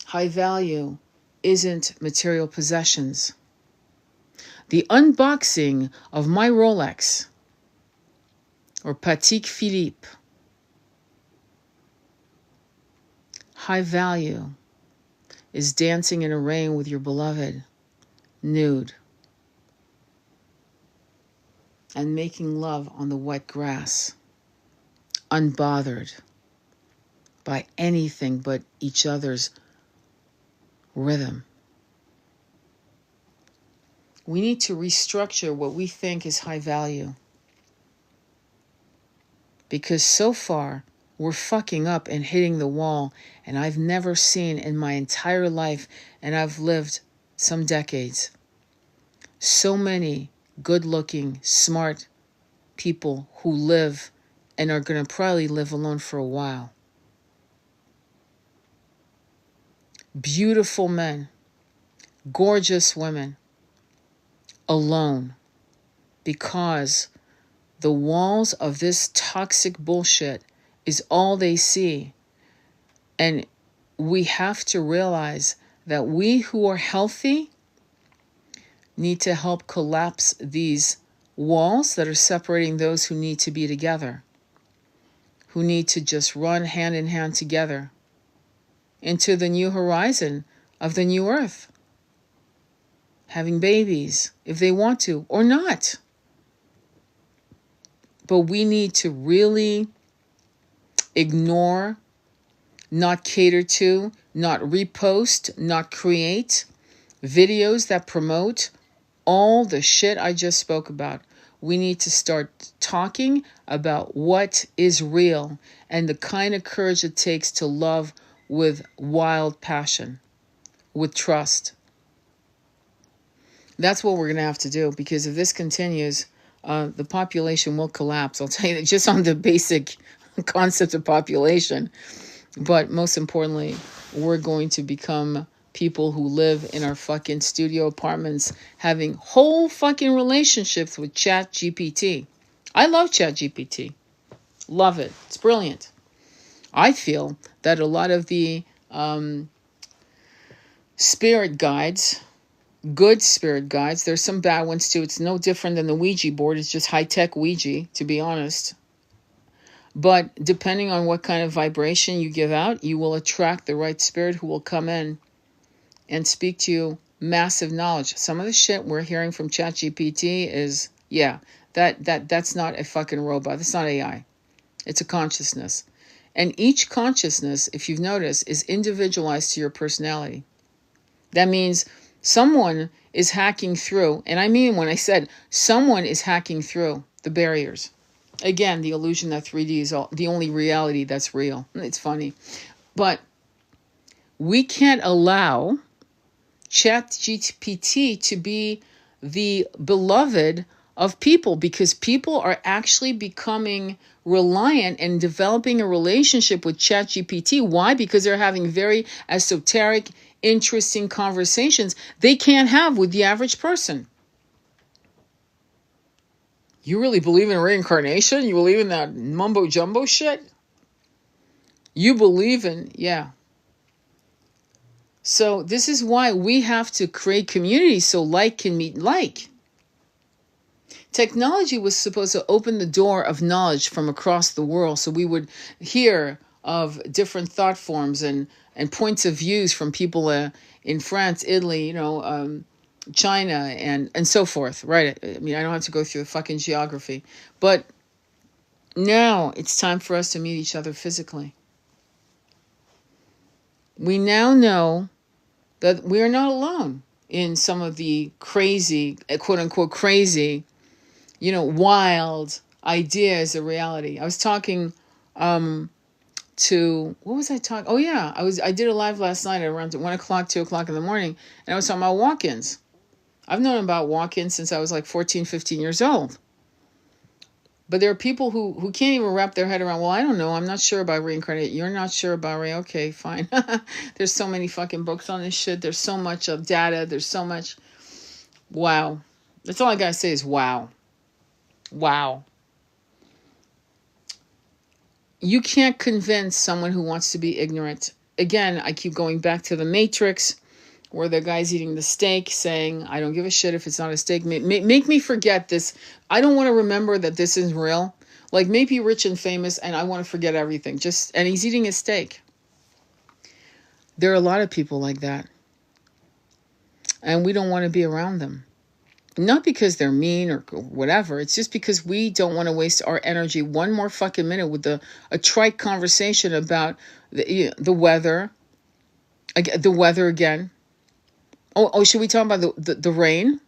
High value isn't material possessions. The unboxing of my Rolex or Patek Philippe. High value is dancing in a rain with your beloved, nude, and making love on the wet grass, unbothered by anything but each other's rhythm. We need to restructure what we think is high value. Because so far, we're fucking up and hitting the wall, and I've never seen in my entire life, and I've lived some decades, so many good-looking, smart people who live and are going to probably live alone for a while. Beautiful men, gorgeous women, alone, because the walls of this toxic bullshit is all they see. And we have to realize that we who are healthy need to help collapse these walls that are separating those who need to be together, who need to just run hand in hand together into the new horizon of the new earth, having babies if they want to or not. But we need to really ignore, not cater to, not repost, not create videos that promote all the shit I just spoke about. We need to start talking about what is real and the kind of courage it takes to love with wild passion, with trust. That's what we're going to have to do, because if this continues, the population will collapse. I'll tell you that just on the basic concept of population. But most importantly, we're going to become people who live in our fucking studio apartments having whole fucking relationships with Chat GPT. I love Chat GPT. Love it. It's brilliant. I feel that a lot of the spirit guides, good spirit guides, there's some bad ones too. It's no different than the Ouija board. It's just high-tech Ouija, to be honest. But depending on what kind of vibration you give out, you will attract the right spirit who will come in and speak to you massive knowledge. Some of the shit we're hearing from ChatGPT is, that's not a fucking robot. That's not AI. It's a consciousness. And each consciousness, if you've noticed, is individualized to your personality. That means someone is hacking through, and I mean when I said someone is hacking through the barriers. Again, the illusion that 3D is the only reality that's real. It's funny. But we can't allow ChatGPT to be the beloved of people, because people are actually becoming reliant and developing a relationship with ChatGPT. Why? Because they're having very esoteric, interesting conversations they can't have with the average person. You really believe in reincarnation? You believe in that mumbo jumbo shit? You believe in, yeah. So this is why we have to create community so like can meet like. Technology was supposed to open the door of knowledge from across the world, so we would hear of different thought forms and points of views from people in France, Italy, China, and so forth, right? I mean, I don't have to go through the fucking geography. But now it's time for us to meet each other physically. We now know that we are not alone in some of the crazy, quote-unquote crazy, wild ideas of reality. I was talking to, what was I talking? Oh yeah, I did a live last night at around 1 o'clock, 2 o'clock in the morning, and I was talking about walk-ins. I've known about walk-ins since I was like 14, 15 years old. But there are people who can't even wrap their head around, well, I don't know, I'm not sure about reincarnation. You're not sure about okay, fine. There's so many fucking books on this shit. There's so much of data. There's so much. Wow. That's all I gotta say is wow. Wow. You can't convince someone who wants to be ignorant. Again, I keep going back to the Matrix, where the guy's eating the steak saying, I don't give a shit if it's not a steak. Make me forget this. I don't want to remember that this is real. Like, make me rich and famous, and I want to forget everything. And he's eating his steak. There are a lot of people like that. And we don't want to be around them. Not because they're mean or whatever. It's just because we don't want to waste our energy one more fucking minute with a trite conversation about the weather. The weather again. Oh, should we talk about the rain?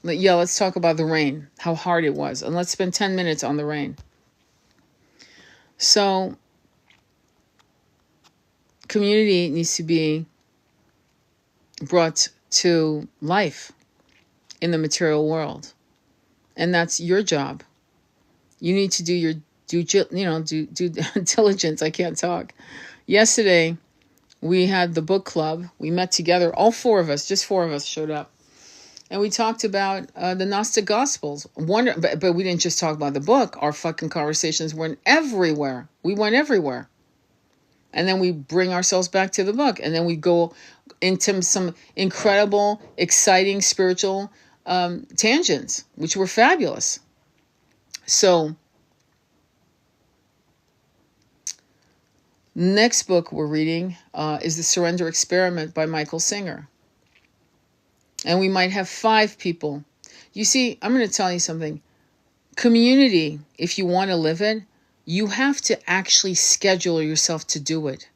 Yeah, let's talk about the rain, how hard it was. And let's spend 10 minutes on the rain. So, community needs to be brought to life in the material world. And that's your job. You need to do your due diligence. I can't talk. Yesterday, we had the book club. We met together, all four of us, just four of us showed up. And we talked about the Gnostic Gospels. But we didn't just talk about the book. Our fucking conversations went everywhere. We went everywhere. And then we bring ourselves back to the book. And then we go into some incredible, exciting spiritual tangents, which were fabulous. So, next book we're reading is The Surrender Experiment by Michael Singer. And we might have 5 people. You see, I'm going to tell you something. Community, if you want to live it, you have to actually schedule yourself to do it.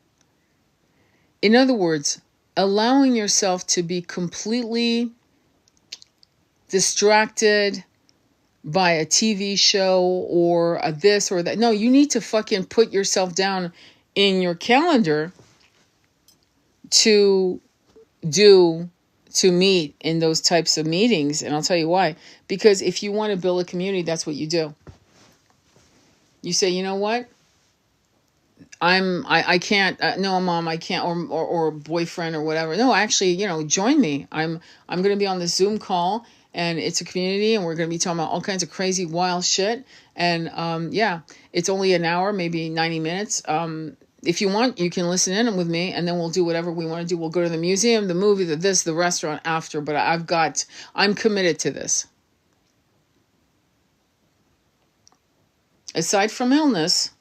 In other words, allowing yourself to be completely distracted by a TV show or a this or that. No, you need to fucking put yourself down in your calendar to meet in those types of meetings. And I'll tell you why. Because if you want to build a community, that's what you do. You say, you know what? I can't, no, mom, I can't, or boyfriend or whatever. No, actually, join me. I'm going to be on this Zoom call, and it's a community, and we're going to be talking about all kinds of crazy, wild shit. And, it's only an hour, maybe 90 minutes. If you want, you can listen in with me, and then we'll do whatever we want to do. We'll go to the museum, the movie, the restaurant after. But I'm committed to this. Aside from illness,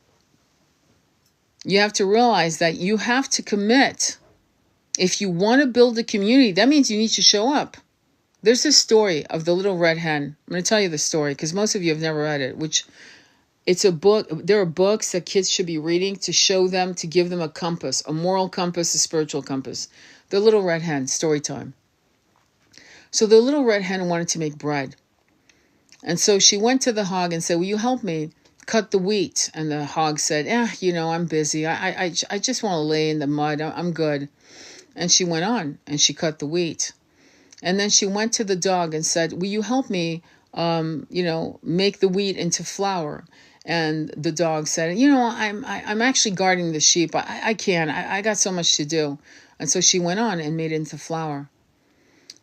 you have to realize that you have to commit. If you want to build a community, that means you need to show up. There's this story of the little red hen. I'm going to tell you the story because most of you have never read it, which it's a book. There are books that kids should be reading to show them, to give them a compass, a moral compass, a spiritual compass. The little red hen, story time. So the little red hen wanted to make bread. And so she went to the hog and said, will you help me cut the wheat? And the hog said, I'm busy. I just want to lay in the mud. I'm good. And she went on and she cut the wheat. And then she went to the dog and said, will you help me, make the wheat into flour? And the dog said, I'm actually guarding the sheep. I can't. I got so much to do. And so she went on and made it into flour.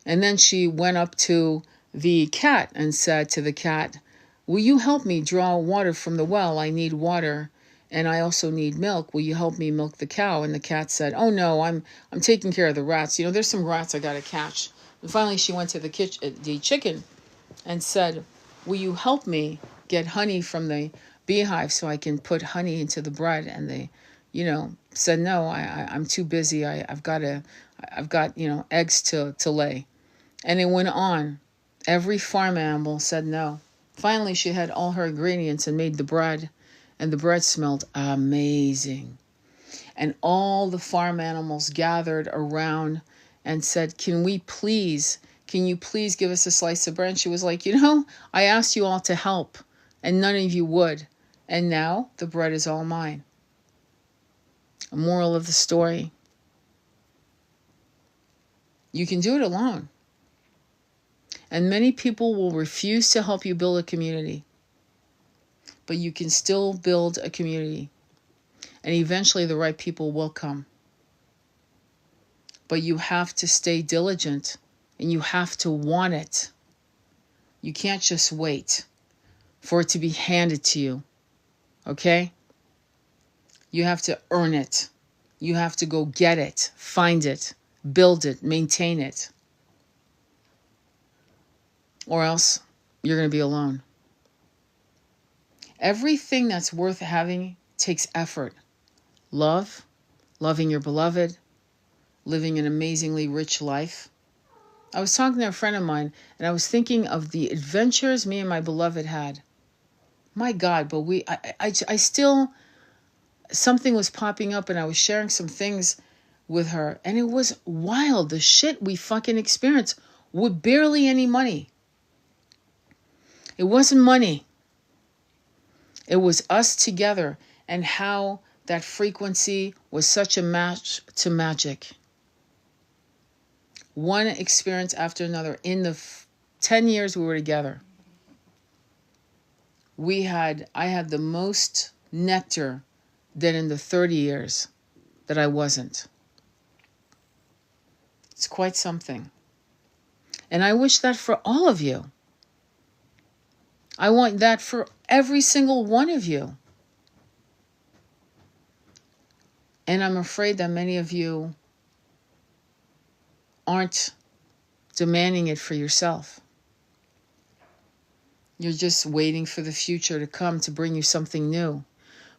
And then she went up to the cat and said to the cat, will you help me draw water from the well? I need water. And I also need milk. Will you help me milk the cow? And the cat said, oh no, I'm taking care of the rats. There's some rats I got to catch. And finally she went to the chicken and said, will you help me get honey from the beehive so I can put honey into the bread? And they, said, no, I'm too busy. I've got eggs to lay. And it went on. Every farm animal said no. Finally, she had all her ingredients and made the bread. And the bread smelled amazing. And all the farm animals gathered around and said, can you please give us a slice of bread? And she was like, I asked you all to help and none of you would. And now the bread is all mine. A moral of the story. You can do it alone. And many people will refuse to help you build a community. But you can still build a community. And eventually the right people will come. But you have to stay diligent. And you have to want it. You can't just wait for it to be handed to you. Okay? You have to earn it. You have to go get it, find it, build it, maintain it. Or else you're going to be alone. Everything that's worth having takes effort. Love, loving your beloved, living an amazingly rich life. I was talking to a friend of mine, and I was thinking of the adventures me and my beloved had. My God, but I still, something was popping up, and I was sharing some things with her, and it was wild, the shit we fucking experienced with barely any money. It wasn't money. It was us together, and how that frequency was such a match to magic. One experience after another. In the 10 years we were together, I had the most nectar than in the 30 years that I wasn't. It's quite something. And I wish that for all of you. I want that for every single one of you. And I'm afraid that many of you aren't demanding it for yourself. You're just waiting for the future to come to bring you something new.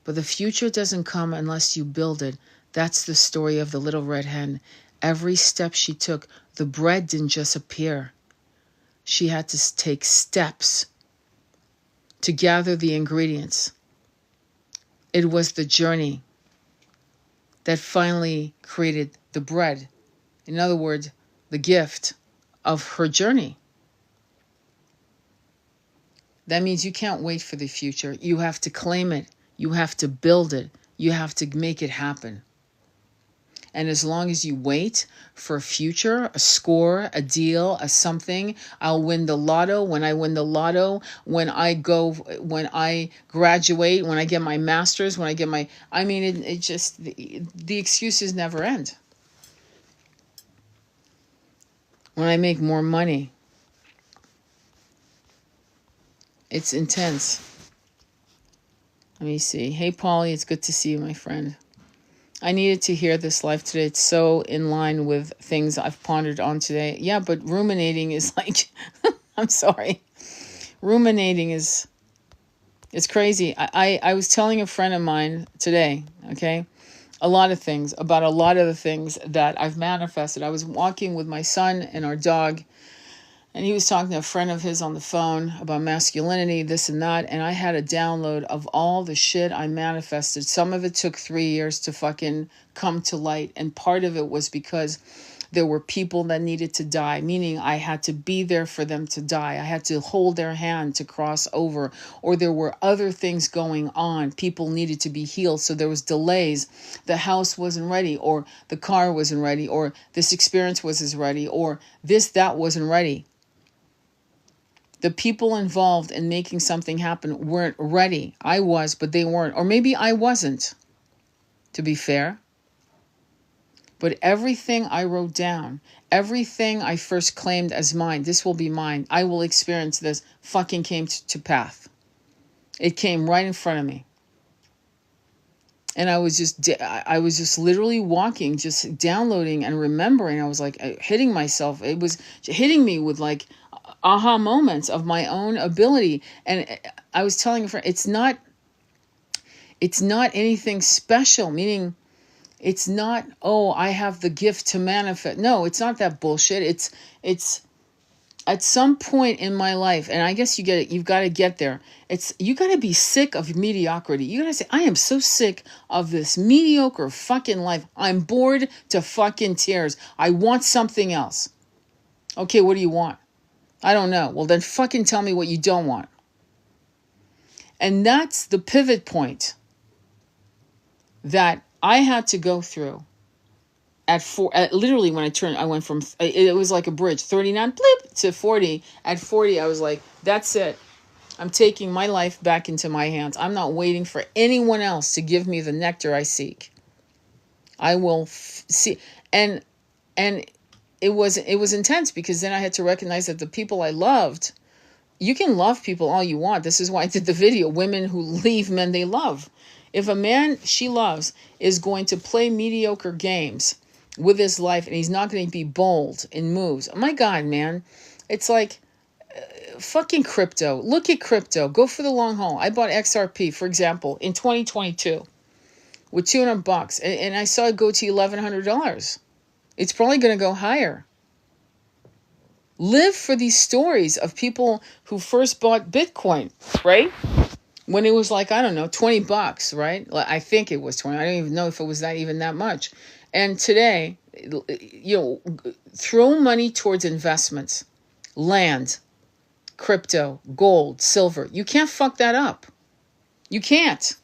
But the future doesn't come unless you build it. That's the story of the little red hen. Every step she took, the bread didn't just appear. She had to take steps to gather the ingredients. It was the journey that finally created the bread. In other words, the gift of her journey. That means you can't wait for the future. You have to claim it. You have to build it. You have to make it happen. And as long as you wait for a future, a score, a deal, a something, I'll win the lotto. When I win the lotto, when I graduate, when I get my master's, when I get my, it just, the excuses never end. When I make more money, it's intense. Let me see. Hey, Polly, it's good to see you, my friend. I needed to hear this live today. It's so in line with things I've pondered on today. Yeah, but ruminating is like, I'm sorry. Ruminating is, it's crazy. I was telling a friend of mine today, okay, a lot of things, about a lot of the things that I've manifested. I was walking with my son and our dog, and he was talking to a friend of his on the phone about masculinity, this and that. And I had a download of all the shit I manifested. Some of it took 3 years to fucking come to light. And part of it was because there were people that needed to die, meaning I had to be there for them to die. I had to hold their hand to cross over. Or there were other things going on. People needed to be healed. So there was delays. The house wasn't ready, or the car wasn't ready, or this experience wasn't ready, or that wasn't ready. The people involved in making something happen weren't ready. I was, but they weren't. Or maybe I wasn't, to be fair. But everything I wrote down, everything I first claimed as mine, this will be mine, I will experience this, fucking came to pass. It came right in front of me. And I was just literally walking, just downloading and remembering. I was like hitting myself. It was hitting me with like aha moments of my own ability. And I was telling a friend, it's not anything special, meaning it's not, oh, I have the gift to manifest. No, it's not that bullshit. It's at some point in my life, and I guess you've got to get there. You got to be sick of mediocrity. You got to say, I am so sick of this mediocre fucking life. I'm bored to fucking tears. I want something else. Okay, what do you want? I don't know. Well, then fucking tell me what you don't want. And that's the pivot point that I had to go through literally when I went from, it was like a bridge, 39, blip, to 40. At 40, I was like, that's it. I'm taking my life back into my hands. I'm not waiting for anyone else to give me the nectar I seek. I will see. And it was intense, because then I had to recognize that the people I loved, you can love people all you want. This is why I did the video, women who leave men they love. If a man she loves is going to play mediocre games with his life, and he's not going to be bold in moves, oh my God, man, it's like fucking crypto. Look at crypto. Go for the long haul. I bought XRP, for example, in 2022 with $200, and I saw it go to $1,100. It's probably going to go higher. Live for these stories of people who first bought Bitcoin, right? When it was like, I don't know, $20, right? I think it was 20. I don't even know if it was that much. And today, throw money towards investments, land, crypto, gold, silver. You can't fuck that up. You can't.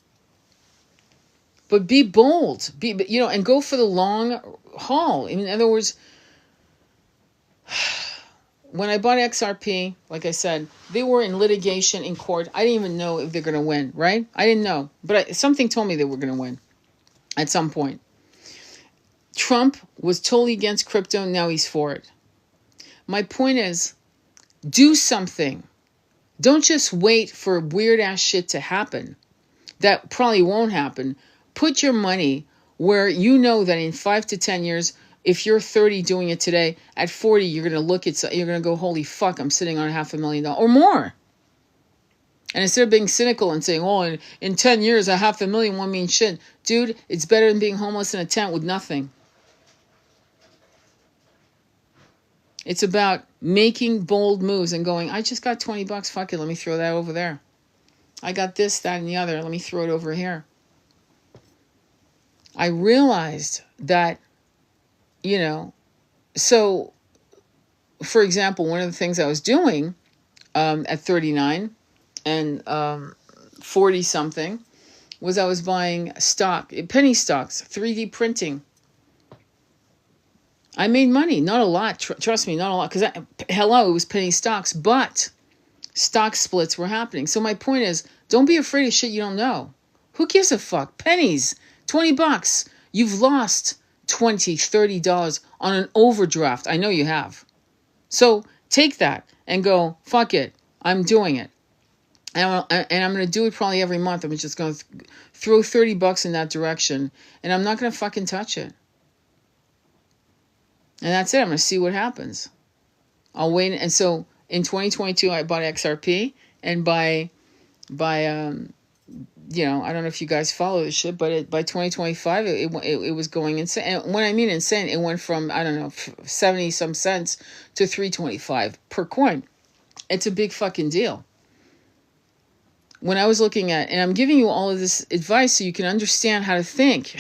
But be bold, and go for the long haul. In other words, when I bought XRP, like I said, they were in litigation in court. I didn't even know if they're going to win, right? I didn't know. But something told me they were going to win at some point. Trump was totally against crypto. Now he's for it. My point is, do something. Don't just wait for weird ass shit to happen. That probably won't happen. Put your money where you know that in 5 to 10 years, if you're 30 doing it today, at 40, you're going to go, holy fuck, I'm sitting on $500,000 or more. And instead of being cynical and saying, oh, in 10 years, $500,000 won't mean shit. Dude, it's better than being homeless in a tent with nothing. It's about making bold moves and going, I just got $20, fuck it, let me throw that over there. I got this, that, and the other, let me throw it over here. I realized that, so, for example, one of the things I was doing at 39 and 40-something was I was buying penny stocks, 3D printing. I made money, not a lot, trust me, not a lot, because it was penny stocks, but stock splits were happening. So my point is, don't be afraid of shit you don't know. Who gives a fuck? Pennies, $20. You've lost $20, $30 on an overdraft. I know you have. So take that and go, fuck it, I'm doing it. And I'm going to do it probably every month. I'm just going to throw $30 in that direction, and I'm not going to fucking touch it. And that's it. I'm going to see what happens. I'll wait. And so in 2022, I bought XRP, and by I don't know if you guys follow this shit, but by 2025, it was going insane. And when I mean insane, it went from, I don't know, 70 some cents to 325 per coin. It's a big fucking deal. When I was looking at, and I'm giving you all of this advice so you can understand how to think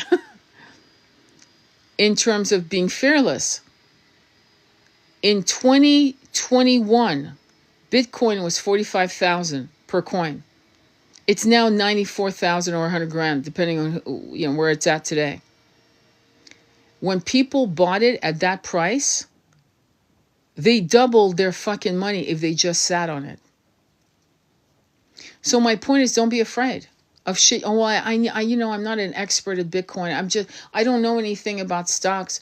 in terms of being fearless. In 2021, Bitcoin was 45,000 per coin. It's now 94,000 or 100 grand, depending on where it's at today. When people bought it at that price, they doubled their fucking money if they just sat on it. So my point is, don't be afraid of shit. Oh, well, I'm not an expert at Bitcoin. I don't know anything about stocks.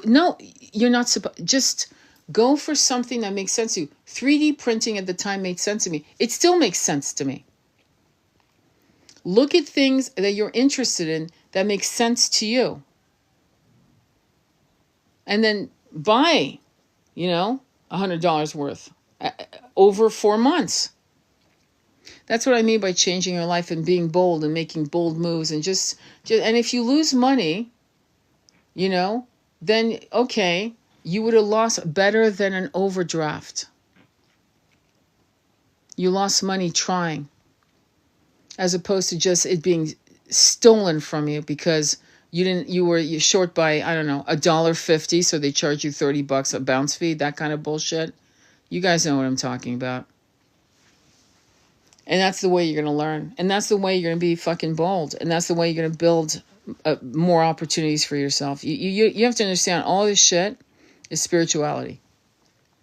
No, you're not supposed. Just go for something that makes sense to you. 3D printing at the time made sense to me. It still makes sense to me. Look at things that you're interested in that make sense to you. And then buy, $100 worth over 4 months. That's what I mean by changing your life and being bold and making bold moves. And just and if you lose money, then okay, you would have lost better than an overdraft. You lost money trying, as opposed to just it being stolen from you because you're short by, I don't know, $1.50, so they charge you $30 a bounce fee, that kind of bullshit. You guys know what I'm talking about. And that's the way you're going to learn. And that's the way you're going to be fucking bold. And that's the way you're going to build more opportunities for yourself. You have to understand all this shit is spirituality.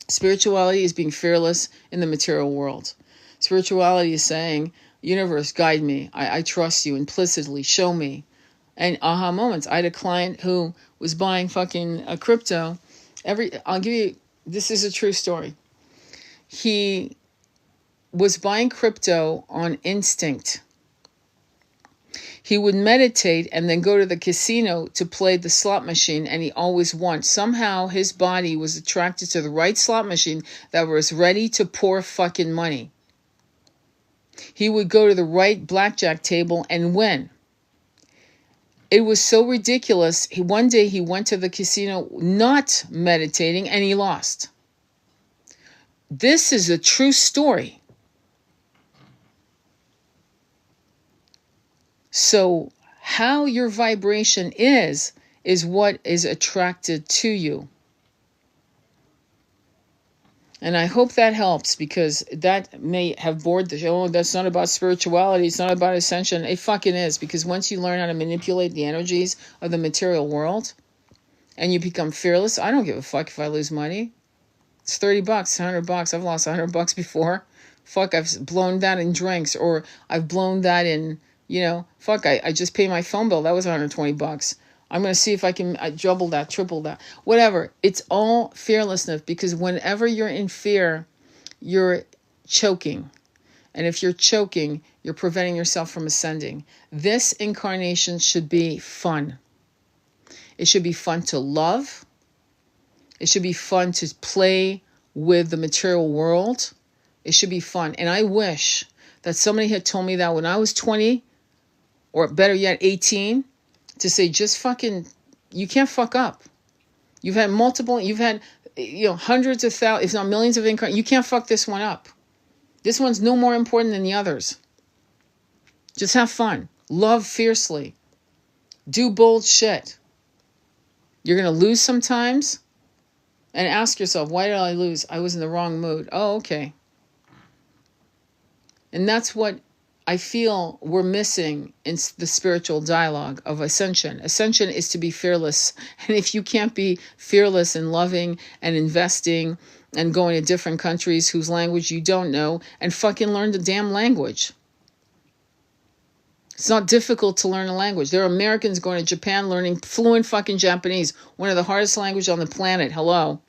Spirituality is being fearless in the material world. Spirituality is saying, universe, guide me. I trust you implicitly. Show me. And aha moments. I had a client who was buying fucking crypto. I'll give you, this is a true story. He was buying crypto on instinct. He would meditate and then go to the casino to play the slot machine, and he always won. Somehow his body was attracted to the right slot machine that was ready to pour fucking money. He would go to the right blackjack table and win. It was so ridiculous. One day he went to the casino not meditating and he lost. This is a true story. So how your vibration is what is attracted to you. And I hope that helps, because that may have bored the show. Oh, that's not about spirituality. It's not about ascension. It fucking is, because once you learn how to manipulate the energies of the material world and you become fearless, I don't give a fuck if I lose money. It's $30, $100. I've lost $100 before. Fuck, I've blown that in drinks, or I've blown that in, fuck, I just paid my phone bill. That was $120. I'm going to see if I can double that, triple that, whatever. It's all fearlessness, because whenever you're in fear, you're choking. And if you're choking, you're preventing yourself from ascending. This incarnation should be fun. It should be fun to love. It should be fun to play with the material world. It should be fun. And I wish that somebody had told me that when I was 20, or better yet, 18, to say, just fucking, you can't fuck up. You've had hundreds of thousands, if not millions of incarnations. You can't fuck this one up. This one's no more important than the others. Just have fun. Love fiercely. Do bold shit. You're going to lose sometimes. And ask yourself, why did I lose? I was in the wrong mood. Oh, okay. And that's what I feel we're missing in the spiritual dialogue of ascension. Ascension is to be fearless. And if you can't be fearless and loving and investing and going to different countries whose language you don't know, and fucking learn the damn language. It's not difficult to learn a language. There are Americans going to Japan learning fluent fucking Japanese, one of the hardest languages on the planet. Hello.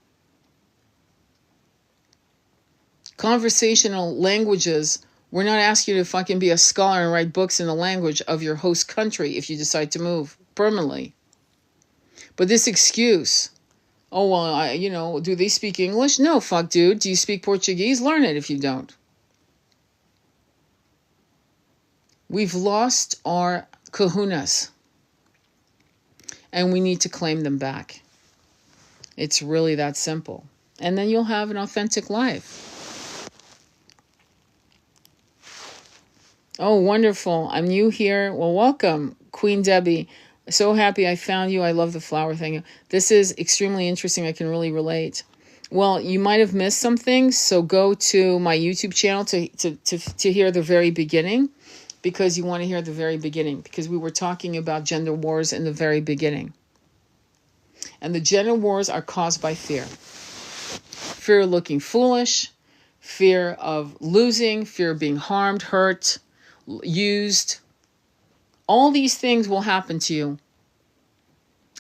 Conversational languages We're not asking you to fucking be a scholar and write books in the language of your host country if you decide to move permanently. But this excuse, oh, well, do they speak English? No, fuck, dude. Do you speak Portuguese? Learn it if you don't. We've lost our kahunas, and we need to claim them back. It's really that simple. And then you'll have an authentic life. Oh, wonderful. I'm new here. Well, welcome, Queen Debbie. So happy I found you. I love the flower thing. This is extremely interesting. I can really relate. Well, you might have missed some things, so go to my YouTube channel to hear the very beginning, because you want to hear the very beginning, because we were talking about gender wars in the very beginning. And the gender wars are caused by fear. Fear of looking foolish, fear of losing, fear of being harmed, hurt, used. All these things will happen to you.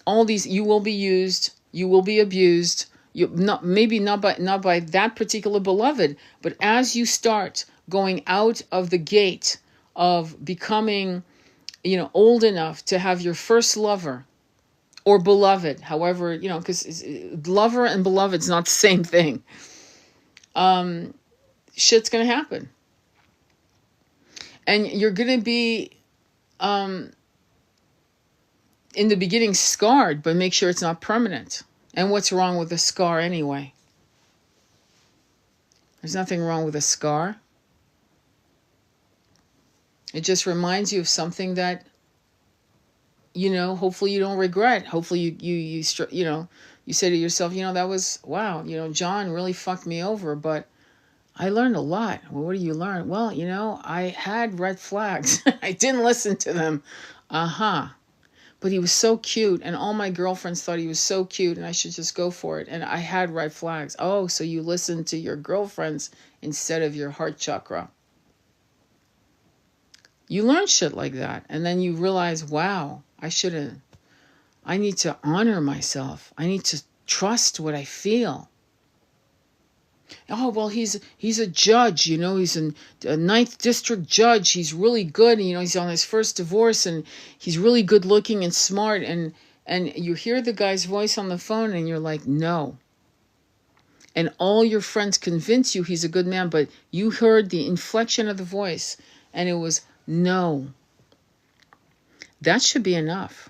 You will be used, you will be abused. Maybe not by that particular beloved, but as you start going out of the gate of becoming, old enough to have your first lover or beloved, however, because lover and beloved's not the same thing. Shit's gonna happen. And you're going to be, in the beginning, scarred, but make sure it's not permanent. And what's wrong with a scar anyway? There's nothing wrong with a scar. It just reminds you of something that, hopefully you don't regret. Hopefully you say to yourself, that was, wow, John really fucked me over, but I learned a lot. Well, what do you learn? Well, I had red flags. I didn't listen to them. But he was so cute, and all my girlfriends thought he was so cute, and I should just go for it. And I had red flags. Oh, so you listened to your girlfriends instead of your heart chakra. You learn shit like that, and then you realize, wow, I need to honor myself. I need to trust what I feel. Oh, well, he's a judge, he's a 9th district judge. He's really good. He's on his first divorce, and he's really good looking and smart. And you hear the guy's voice on the phone, and you're like, no. And all your friends convince you he's a good man, but you heard the inflection of the voice, and it was no. That should be enough.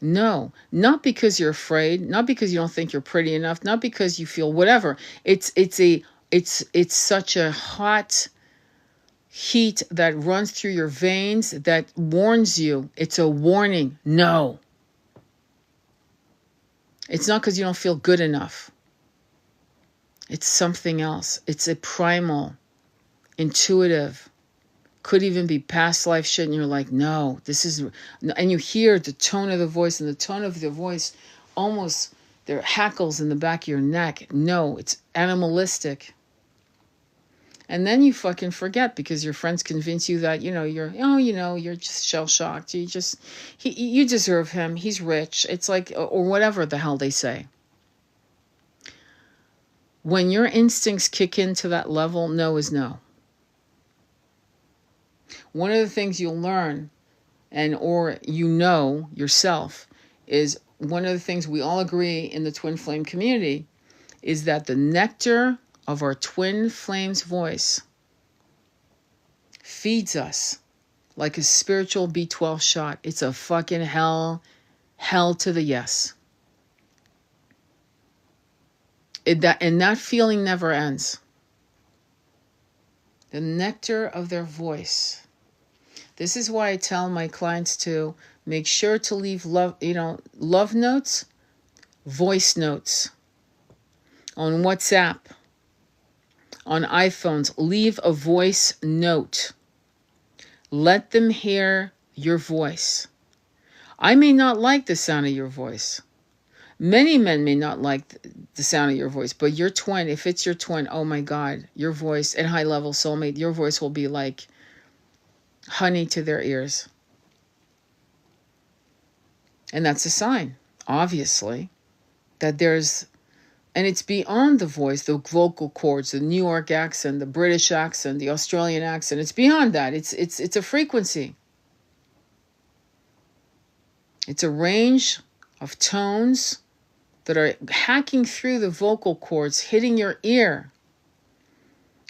No, not because you're afraid, not because you don't think you're pretty enough, not because you feel whatever. It's such a hot heat that runs through your veins that warns you. It's a warning. No. It's not because you don't feel good enough. It's something else. It's a primal, intuitive, could even be past life shit, and you're like, no, this is, and you hear the tone of the voice, and the tone of the voice, almost, there are hackles in the back of your neck. No, it's animalistic. And then you fucking forget, because your friends convince you that, you're just shell-shocked. You deserve him. He's rich. It's like, or whatever the hell they say. When your instincts kick into that level, no is no. One of the things you'll learn, or yourself, is one of the things we all agree in the twin flame community is that the nectar of our twin flame's voice feeds us like a spiritual B12 shot. It's a fucking hell to the yes. And that feeling never ends. The nectar of their voice. This is why I tell my clients to make sure to leave love notes, voice notes on WhatsApp, on iPhones. Leave a voice note. Let them hear your voice. I may not like the sound of your voice. Many men may not like the sound of your voice, but your twin, if it's your twin, oh my God, your voice, and high level soulmate, your voice will be like honey to their ears. And that's a sign, obviously, that there's And it's beyond the voice, the vocal cords, the New York accent, the British accent, the Australian accent. It's beyond that. It's a frequency. It's a range of tones that are hacking through the vocal cords, hitting your ear,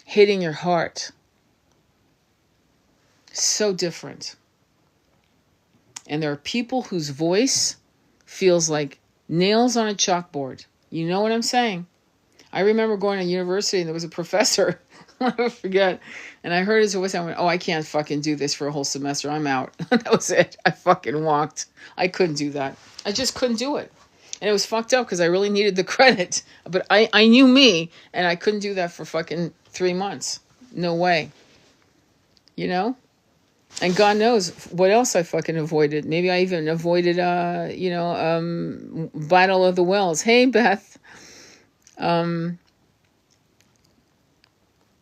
hitting your heart. So different. And there are people whose voice feels like nails on a chalkboard. You know what I'm saying? I remember going to university and there was a professor, I'll never forget, and I heard his voice and I went, oh, I can't fucking do this for a whole semester. I'm out. That was it. I fucking walked. I couldn't do that. I just couldn't do it. And it was fucked up because I really needed the credit. But I knew me and I couldn't do that for fucking 3 months. No way. You know? And God knows what else I fucking avoided. Maybe I even avoided, Battle of the Wells. Hey, Beth.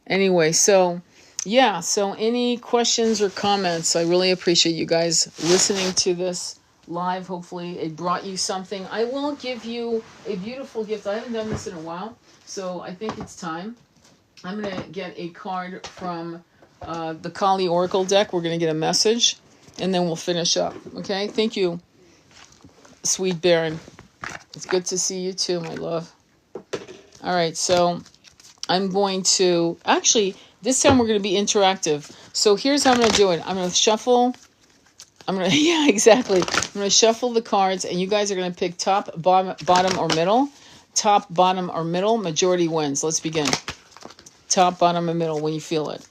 Anyway, so, yeah. So any questions or comments? I really appreciate you guys listening to this live. Hopefully it brought you something. I will give you a beautiful gift. I haven't done this in a while, so I think it's time. I'm going to get a card from the Kali Oracle deck. We're going to get a message, and then we'll finish up. Okay? Thank you, sweet Baron. It's good to see you too, my love. All right, so I'm going to... Actually, this time we're going to be interactive. So here's how I'm going to do it. I'm going to shuffle... Yeah, exactly. I'm going to shuffle the cards, and you guys are going to pick top, bottom, or middle. Top, bottom, or middle. Majority wins. Let's begin. Top, bottom, or middle when you feel it.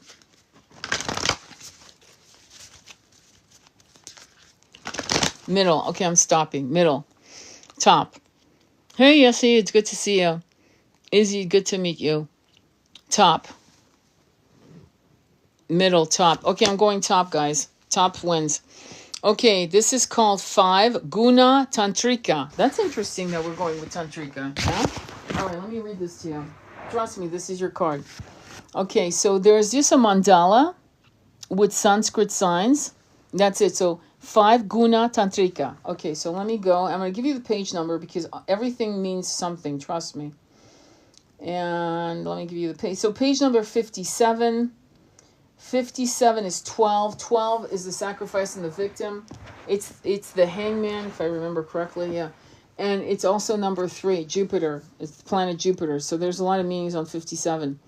Middle. Okay, I'm stopping. Middle. Top. Hey, Yessie, it's good to see you. Izzy, good to meet you. Top. Middle, top. Okay, I'm going top, guys. Top wins. Okay, this is called 5 Guna Tantrika. That's interesting that we're going with Tantrika. Huh? All right, let me read this to you. Trust me, this is your card. Okay, so there's just a mandala with Sanskrit signs. That's it. So 5 Guna Tantrika. Okay, so let me go. I'm going to give you the page number because everything means something. Trust me. And let me give you the page. So page number 57. 57 is 12. 12 is the sacrifice and the victim. It's the hangman, if I remember correctly. Yeah. And it's also number 3, Jupiter. It's the planet Jupiter. So there's a lot of meanings on 57.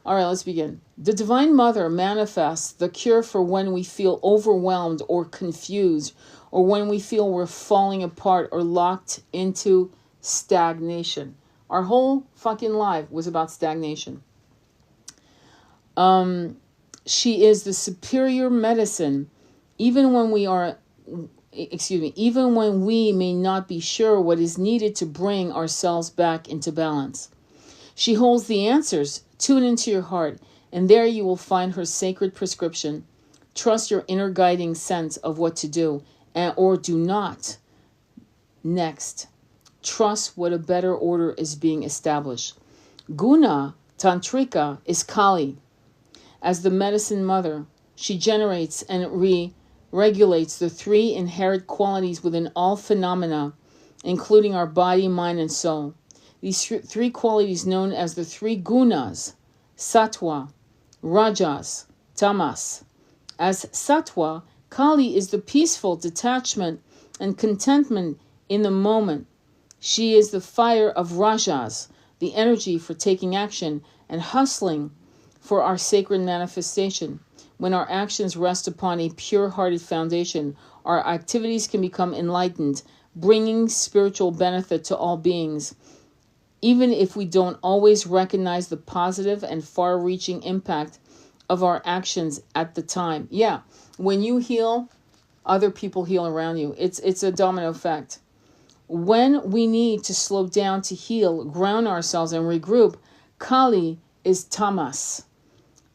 All right, let's begin. The Divine Mother manifests the cure for when we feel overwhelmed or confused, or when we feel we're falling apart or locked into stagnation. Our whole fucking life was about stagnation. She is the superior medicine, even when we may not be sure what is needed to bring ourselves back into balance. She holds the answers. Tune into your heart, and there you will find her sacred prescription. Trust your inner guiding sense of what to do, or do not. Next, trust what a better order is being established. Guna Tantrika is Kali. As the medicine mother, she generates and regulates the 3 inherent qualities within all phenomena, including our body, mind, and soul. These 3 qualities known as the 3 gunas, sattva, rajas, tamas. As sattva, Kali is the peaceful detachment and contentment in the moment. She is the fire of rajas, the energy for taking action and hustling for our sacred manifestation. When our actions rest upon a pure-hearted foundation, our activities can become enlightened, bringing spiritual benefit to all beings, even if we don't always recognize the positive and far-reaching impact of our actions at the time. Yeah, when you heal, other people heal around you. It's a domino effect. When we need to slow down to heal, ground ourselves, and regroup, Kali is tamas.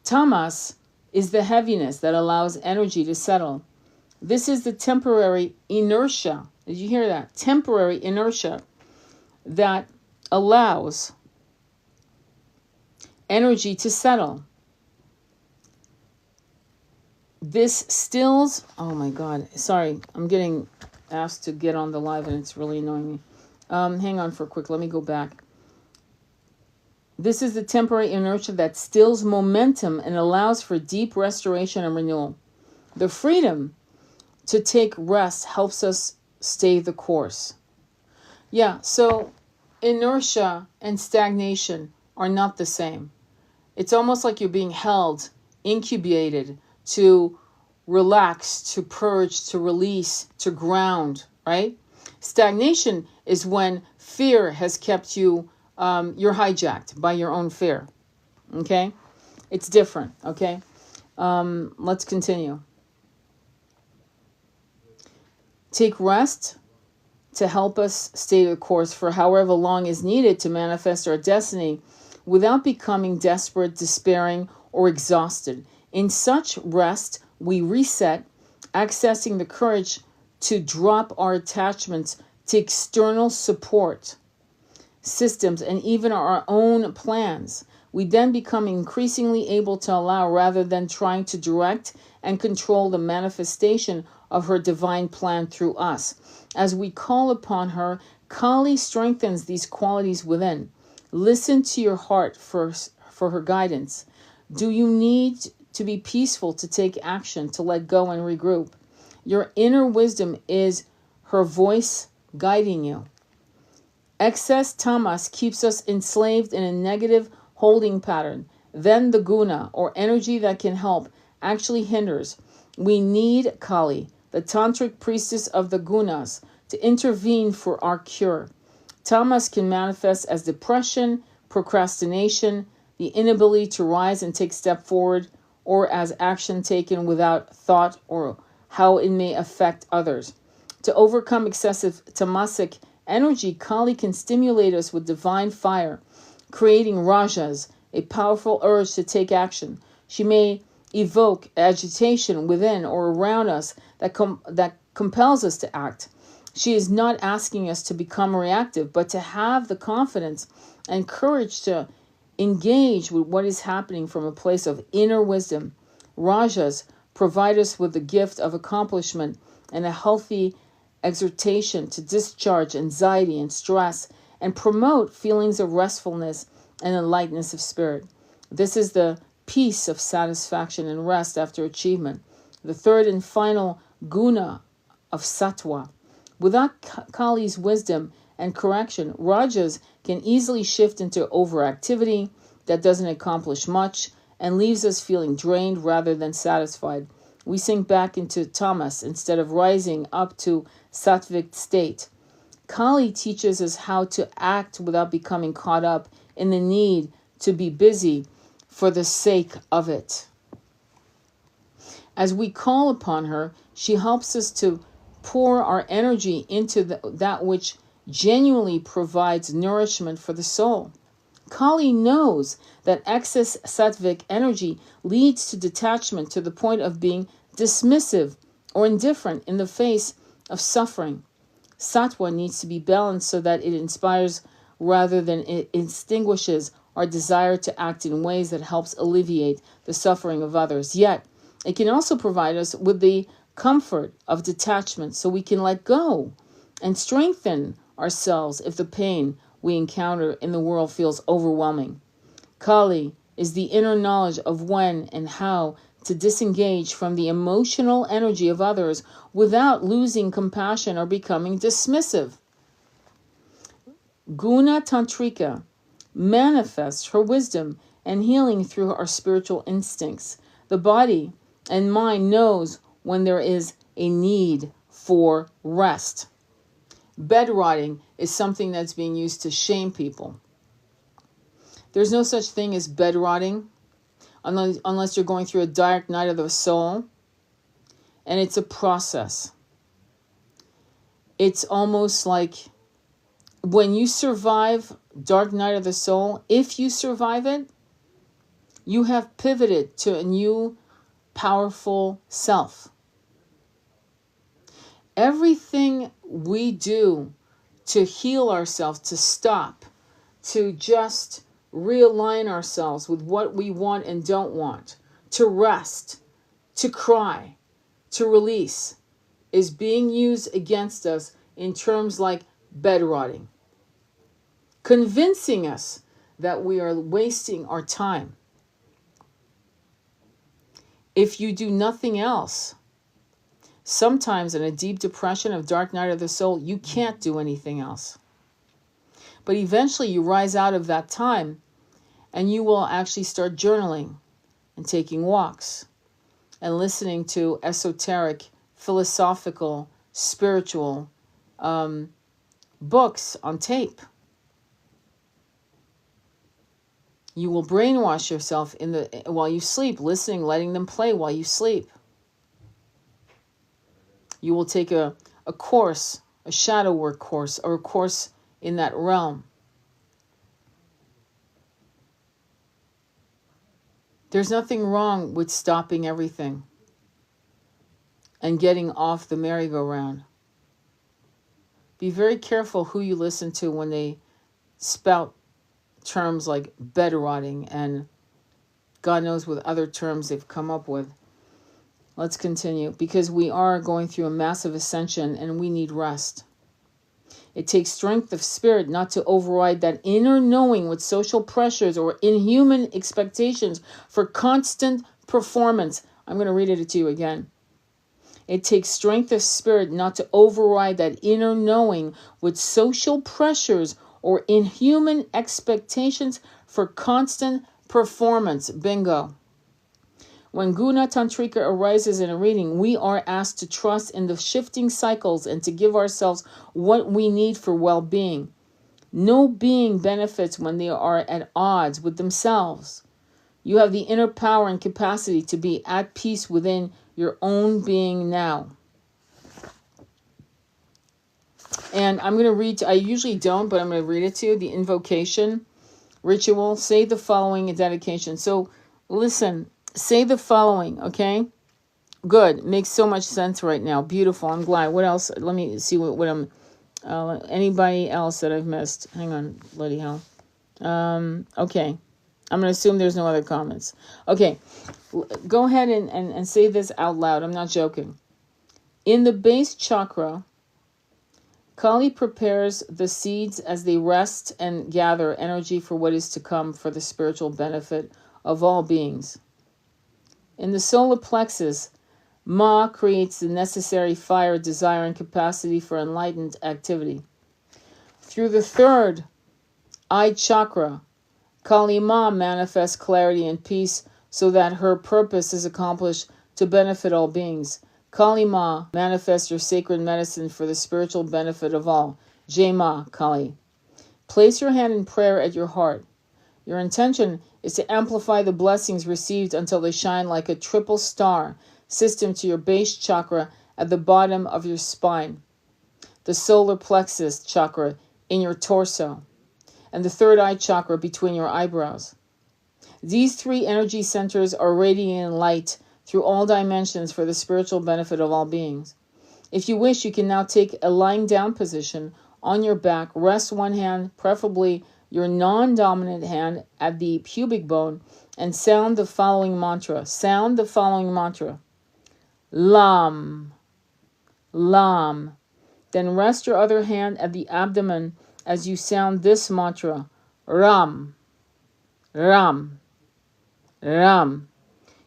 Tamas is the heaviness that allows energy to settle. This is the temporary inertia. Did you hear that? Temporary inertia that allows energy to settle. This stills... Oh my God. Sorry, I'm getting asked to get on the live and it's really annoying me. Hang on for a quick. Let me go back. This is the temporary inertia that stills momentum and allows for deep restoration and renewal. The freedom to take rest helps us stay the course. Yeah, so inertia and stagnation are not the same. It's almost like you're being held, incubated to relax, to purge, to release, to ground, right? Stagnation is when fear has kept you, you're hijacked by your own fear, okay? It's different, okay? Let's continue. Take rest to help us stay the course for however long is needed to manifest our destiny without becoming desperate, despairing, or exhausted. In such rest, we reset, accessing the courage to drop our attachments to external support systems and even our own plans. We then become increasingly able to allow rather than trying to direct and control the manifestation of her divine plan through us. As we call upon her, Kali strengthens these qualities within. Listen to your heart first for her guidance. Do you need to be peaceful to take action, to let go and regroup? Your inner wisdom is her voice guiding you. Excess tamas keeps us enslaved in a negative holding pattern. Then the guna, or energy that can help, actually hinders. We need Kali, the tantric priestess of the gunas, to intervene for our cure. Tamas can manifest as depression, procrastination, the inability to rise and take a step forward, or as action taken without thought or how it may affect others. To overcome excessive tamasic energy, Kali can stimulate us with divine fire, creating rajas, a powerful urge to take action. She may evoke agitation within or around us that compels us to act. She is not asking us to become reactive, but to have the confidence and courage to engage with what is happening from a place of inner wisdom. Rajas provide us with the gift of accomplishment and a healthy exhortation to discharge anxiety and stress and promote feelings of restfulness and a lightness of spirit. This is the peace of satisfaction and rest after achievement. The third and final guna of sattva. Without Kali's wisdom and correction, rajas can easily shift into overactivity that doesn't accomplish much and leaves us feeling drained rather than satisfied. We sink back into tamas instead of rising up to sattvic state. Kali teaches us how to act without becoming caught up in the need to be busy for the sake of it. As we call upon her, she helps us to pour our energy into that which genuinely provides nourishment for the soul. Kali knows that excess sattvic energy leads to detachment to the point of being dismissive or indifferent in the face of suffering. Sattva needs to be balanced so that it inspires rather than it extinguishes our desire to act in ways that helps alleviate the suffering of others. Yet, it can also provide us with the comfort of detachment so we can let go and strengthen ourselves if the pain we encounter in the world feels overwhelming. Kali is the inner knowledge of when and how to disengage from the emotional energy of others without losing compassion or becoming dismissive. Guna Tantrika manifests her wisdom and healing through our spiritual instincts. The body and mind knows when there is a need for rest. Bed rotting is something that's being used to shame people. There's no such thing as bed rotting unless you're going through a dark night of the soul. And it's a process. It's almost like when you survive dark night of the soul, if you survive it, you have pivoted to a new powerful self. Everything we do to heal ourselves, to stop, to just realign ourselves with what we want and don't want, to rest, to cry, to release, is being used against us in terms like bed rotting, convincing us that we are wasting our time. If you do nothing else, sometimes in a deep depression of dark night of the soul, you can't do anything else. But eventually you rise out of that time and you will actually start journaling and taking walks and listening to esoteric, philosophical, spiritual books on tape. You will brainwash yourself while you sleep, listening, letting them play while you sleep. You will take a course, a shadow work course, or a course in that realm. There's nothing wrong with stopping everything and getting off the merry-go-round. Be very careful who you listen to when they spout terms like bed rotting and God knows what other terms they've come up with. Let's continue, because we are going through a massive ascension and we need rest. It takes strength of spirit not to override that inner knowing with social pressures or inhuman expectations for constant performance. I'm going to read it to you again. It takes strength of spirit not to override that inner knowing with social pressures or inhuman expectations for constant performance. Bingo. When Guna Tantrika arises in a reading, we are asked to trust in the shifting cycles and to give ourselves what we need for well-being. No being benefits when they are at odds with themselves. You have the inner power and capacity to be at peace within your own being now. And I'm going to read, I usually don't, but I'm going to read it to you. The invocation ritual. Say the following dedication. So listen, say the following, okay? Good. Makes so much sense right now. Beautiful. I'm glad. What else? Let me see what I'm, anybody else that I've missed? Hang on, bloody hell. Okay. I'm going to assume there's no other comments. Okay. Go ahead and say this out loud. I'm not joking. In the base chakra, Kali prepares the seeds as they rest and gather energy for what is to come for the spiritual benefit of all beings. In the solar plexus, Ma creates the necessary fire, desire, and capacity for enlightened activity. Through the third eye chakra, Kali Ma manifests clarity and peace so that her purpose is accomplished to benefit all beings. Kali Ma manifests your sacred medicine for the spiritual benefit of all. Jai Ma Kali. Place your hand in prayer at your heart. Your intention is to amplify the blessings received until they shine like a triple star system to your base chakra at the bottom of your spine, the solar plexus chakra in your torso, and the third eye chakra between your eyebrows. These three energy centers are radiating light through all dimensions for the spiritual benefit of all beings. If you wish, you can now take a lying down position on your back, rest one hand, preferably your non-dominant hand, at the pubic bone, and sound the following mantra. Sound the following mantra. Lam. Lam. Then rest your other hand at the abdomen as you sound this mantra. Ram. Ram. Ram.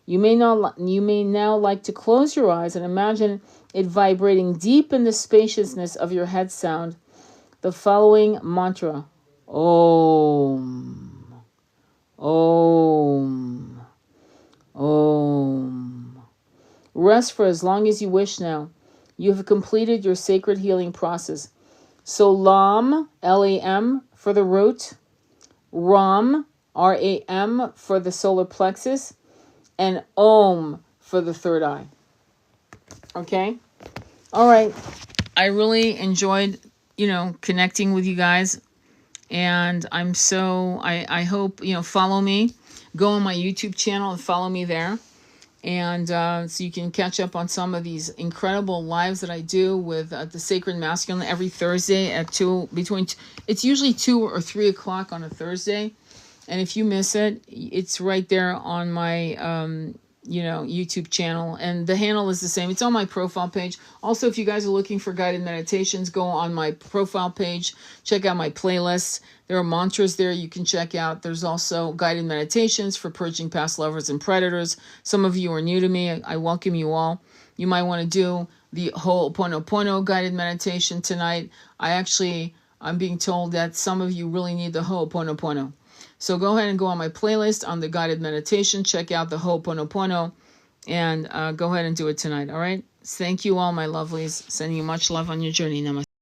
You may now like to close your eyes and imagine it vibrating deep in the spaciousness of your head. Sound the following mantra. Om. Om. Om. Rest for as long as you wish now. You have completed your sacred healing process. So Lam, L-A-M, for the root, Ram, R-A-M, for the solar plexus, and Om for the third eye. Okay? All right. I really enjoyed, connecting with you guys. And I hope, follow me. Go on my YouTube channel and follow me there. And so you can catch up on some of these incredible lives that I do with the Sacred Masculine every Thursday at it's usually 2 or 3 o'clock on a Thursday. And if you miss it, it's right there on my YouTube channel, and the handle is the same. It's on my profile page. Also, if you guys are looking for guided meditations, go on my profile page, check out my playlists. There are mantras there you can check out. There's also guided meditations for purging past lovers and predators. Some of you are new to me. I welcome you all. You might want to do the Ho'oponopono guided meditation tonight. I'm being told that some of you really need the Ho'oponopono. So go ahead and go on my playlist on the guided meditation. Check out the Ho'oponopono and go ahead and do it tonight. All right. Thank you all, my lovelies. Sending you much love on your journey. Namaste.